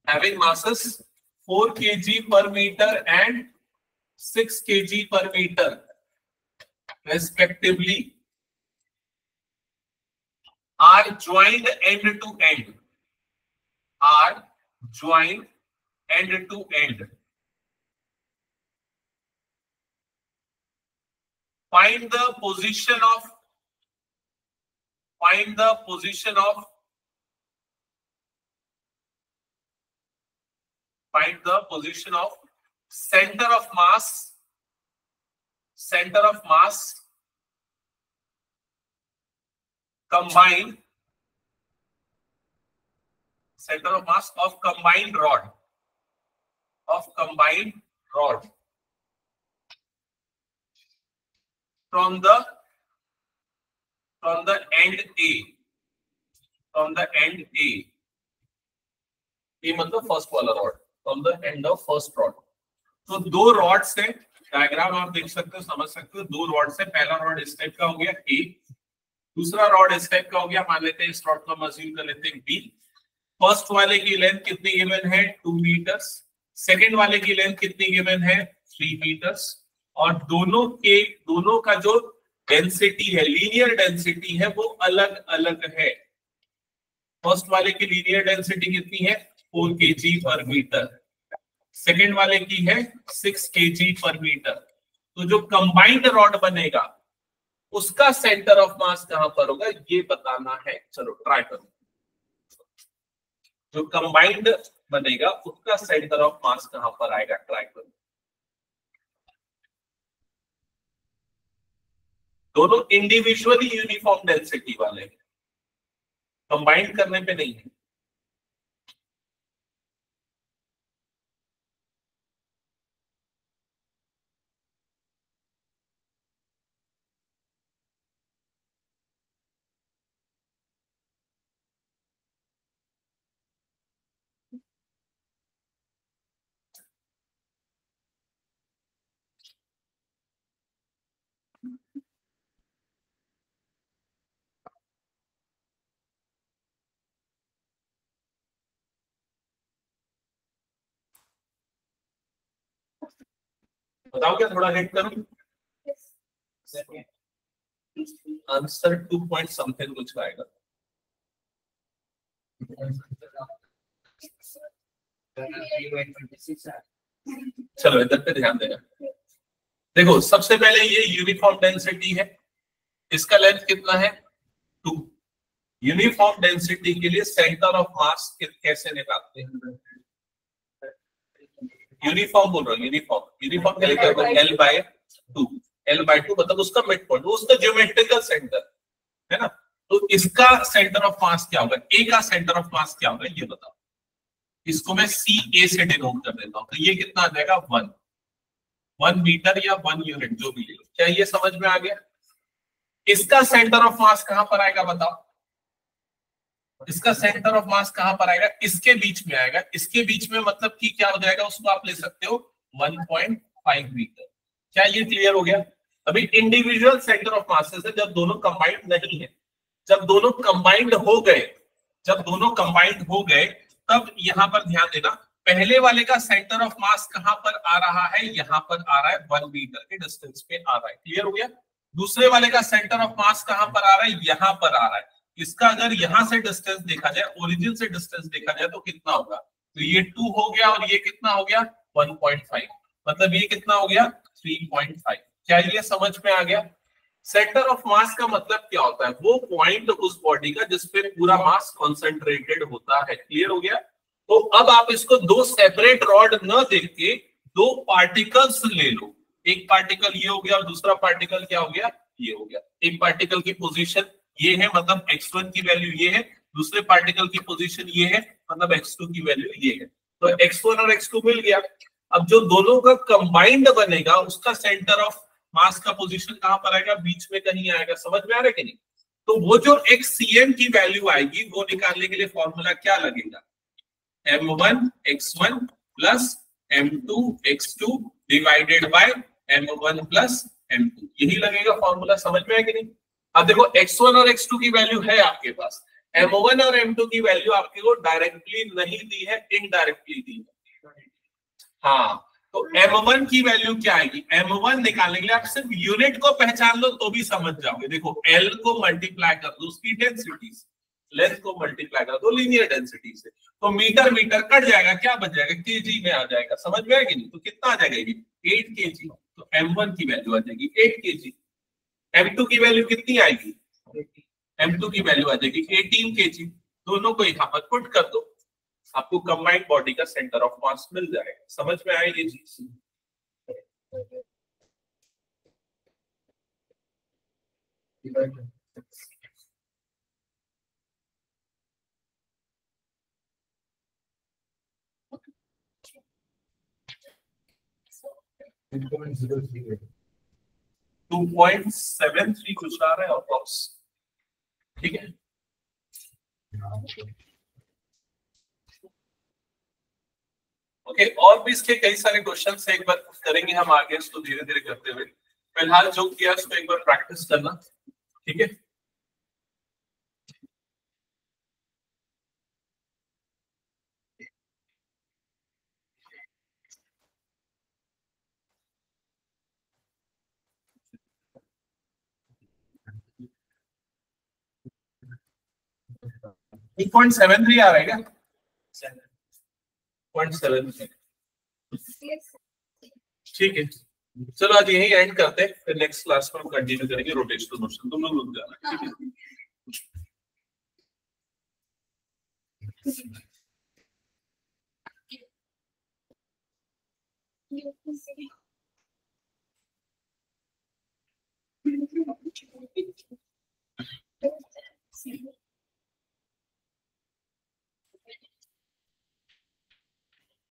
Having masses 4 kg per meter and 6 kg per meter respectively, are joined end to end, are joined end to end. Find the position of find the position of center of mass combined center of mass of combined rod from the end A ये मतलब first वाला rod, from the end of first rod. तो दो rod से, diagram आप देख सकते हो, समझ सकते हो, दो रॉड से, पहला रॉड इस टाइप का हो गया ए, दूसरा रॉड इस टाइप का हो गया, मान लेते हैं इस रॉड को अज्यूम कर लेते हैं बी। फर्स्ट वाले की लेंथ कितनी गिवन है 2 मीटर्स, सेकंड वाले की लेंथ कितनी गिवन है 3 मीटर्स, और दोनों का जो डेंसिटी है, लीनियर डेंसिटी है, वो अलग अलग है। फर्स्ट वाले की लीनियर डेंसिटी कितनी है 4 kg पर मीटर, सेकेंड वाले की है 6 kg पर मीटर। तो जो कंबाइंड रॉड बनेगा उसका सेंटर ऑफ मास कहां पर होगा ये बताना है। चलो ट्राई करो। जो कंबाइंड बनेगा उसका सेंटर ऑफ मास कहां पर आएगा, ट्राई करो। दोनों इंडिविजुअली यूनिफॉर्म डेंसिटी वाले हैं, कंबाइंड करने पे नहीं है। बताओ क्या थोड़ा हिट करूं? आंसर 2 पॉइंट समथिंग कुछ आएगा। चलो इधर पे ध्यान देना। देखो सबसे पहले ये यूनिफॉर्म डेंसिटी है, इसका लेंथ कितना है 2। यूनिफॉर्म डेंसिटी के लिए सेंटर ऑफ मास कैसे निकालते हैं? यूनिफॉर्म बोल रहा हूँ, यूनिफॉर्म के लिए क्या होगा L/2। L/2 मतलब उसका मिड पॉइंट, उसका ज्योमेट्रिकल सेंटर है ना। तो इसका सेंटर ऑफ मास क्या होगा, ए का सेंटर ऑफ मास क्या होगा ये बताओ। इसको मैं CA से डिनोट कर देता हूँ, तो ये कितना आ जाएगा 1 मीटर या 1 यूनिट जो भी ले लो। क्या ये समझ में आ गया? इसका सेंटर ऑफ मास कहां पर आएगा बताओ। इसका सेंटर ऑफ मास कहां पर आएगा, इसके बीच में आएगा। इसके बीच में मतलब कि क्या हो जाएगा, उसको आप ले सकते हो 1.5 मीटर। क्या ये क्लियर हो गया? अभी इंडिविजुअल सेंटर ऑफ मासेस है जब दोनों कंबाइंड नहीं है। जब दोनों कंबाइंड हो गए तब यहां पर ध्यान देना, पहले वाले का सेंटर ऑफ मास कहां पर आ रहा है, यहां पर आ रहा है 1 मीटर के डिस्टेंस पे आ रहा है। क्लियर हो गया? दूसरे वाले का सेंटर ऑफ मास कहां पर आ रहा है, यहां पर आ रहा है। इसका अगर यहां से डिस्टेंस देखा जाए, ओरिजिन से डिस्टेंस देखा जाए तो कितना होगा, तो ये 2 हो गया और ये कितना हो गया 1.5, मतलब ये कितना हो गया 3.5। क्या ये समझ में आ गया? सेंटर ऑफ मास का मतलब क्या होता है, वो पॉइंट उस बॉडी का जिसपे पूरा मास कॉन्सेंट्रेटेड होता है। क्लियर हो गया? तो अब आप इसको दो सेपरेट रॉड न देख के 2 पार्टिकल्स ले लो। एक पार्टिकल ये हो गया और दूसरा पार्टिकल क्या हो गया, ये हो गया। एक पार्टिकल की पोजीशन ये है, मतलब x1 की वैल्यू ये है, दूसरे पार्टिकल की पोजीशन ये है, मतलब x2 की वैल्यू ये है। तो x1 और x2 मिल गया। अब जो दोनों का कंबाइंड बनेगा उसका सेंटर ऑफ मास का पोजीशन कहां पर आएगा, बीच में कहीं आएगा। समझ में आ रहा है कि नहीं? तो वो जो xcm की वैल्यू आएगी वो निकालने के लिए फॉर्मूला क्या लगेगा, m1 x1 plus m2 x2 divided by m1 plus m2, यही लगेगा फॉर्मूला। समझ में आया कि नहीं? अब देखो x1 और x2 की वैल्यू है आपके पास, m1 और m2 की वैल्यू आपके को डायरेक्टली नहीं दी है, इनडायरेक्टली दी है। हाँ, तो m1 की वैल्यू क्या आएगी, m1 निकालने के लिए आप सिर्फ यूनिट को पहचान लो तो भी समझ जाओगे। देखो L को मल्टीप्लाई कर दो उसकी डेंसिटी से, लेंथ को मल्टीप्लाई कर दो लीनियर डेंसिटी से, तो मीटर मीटर कट जाएगा, क्या बच जाएगा, केजी में आ जाएगा। समझ में आएगी नहीं? तो कितना आ जाएगा ये 8 kg। तो m1 की वैल्यू आ जाएगी 8 kg। m2 की वैल्यू कितनी आएगी, m2 की वैल्यू आ जाएगी 18 kg। दोनों को यहाँ पर पुट कर दो। आपको कंबाइंड बॉडी का सेंटर ऑफ मास मिल जाएगा। समझ में आए ये चीज? 2.73 कुछ आ रहा है अप्रॉक्स। ठीक है, ओके। और भी इसके कई सारे क्वेश्चन एक बार करेंगे हम आगे, इसको धीरे धीरे करते हुए। फिलहाल जो किया उसको एक बार प्रैक्टिस करना, ठीक है। एक 0.73 आ रहा है क्या? 0.73। ठीक है, चलो आज यही एंड करते हैं, फिर नेक्स्ट क्लास में हम कंटिन्यू करेंगे रोटेशनल मोशन। तुम लोग रुक जाना, ठीक है।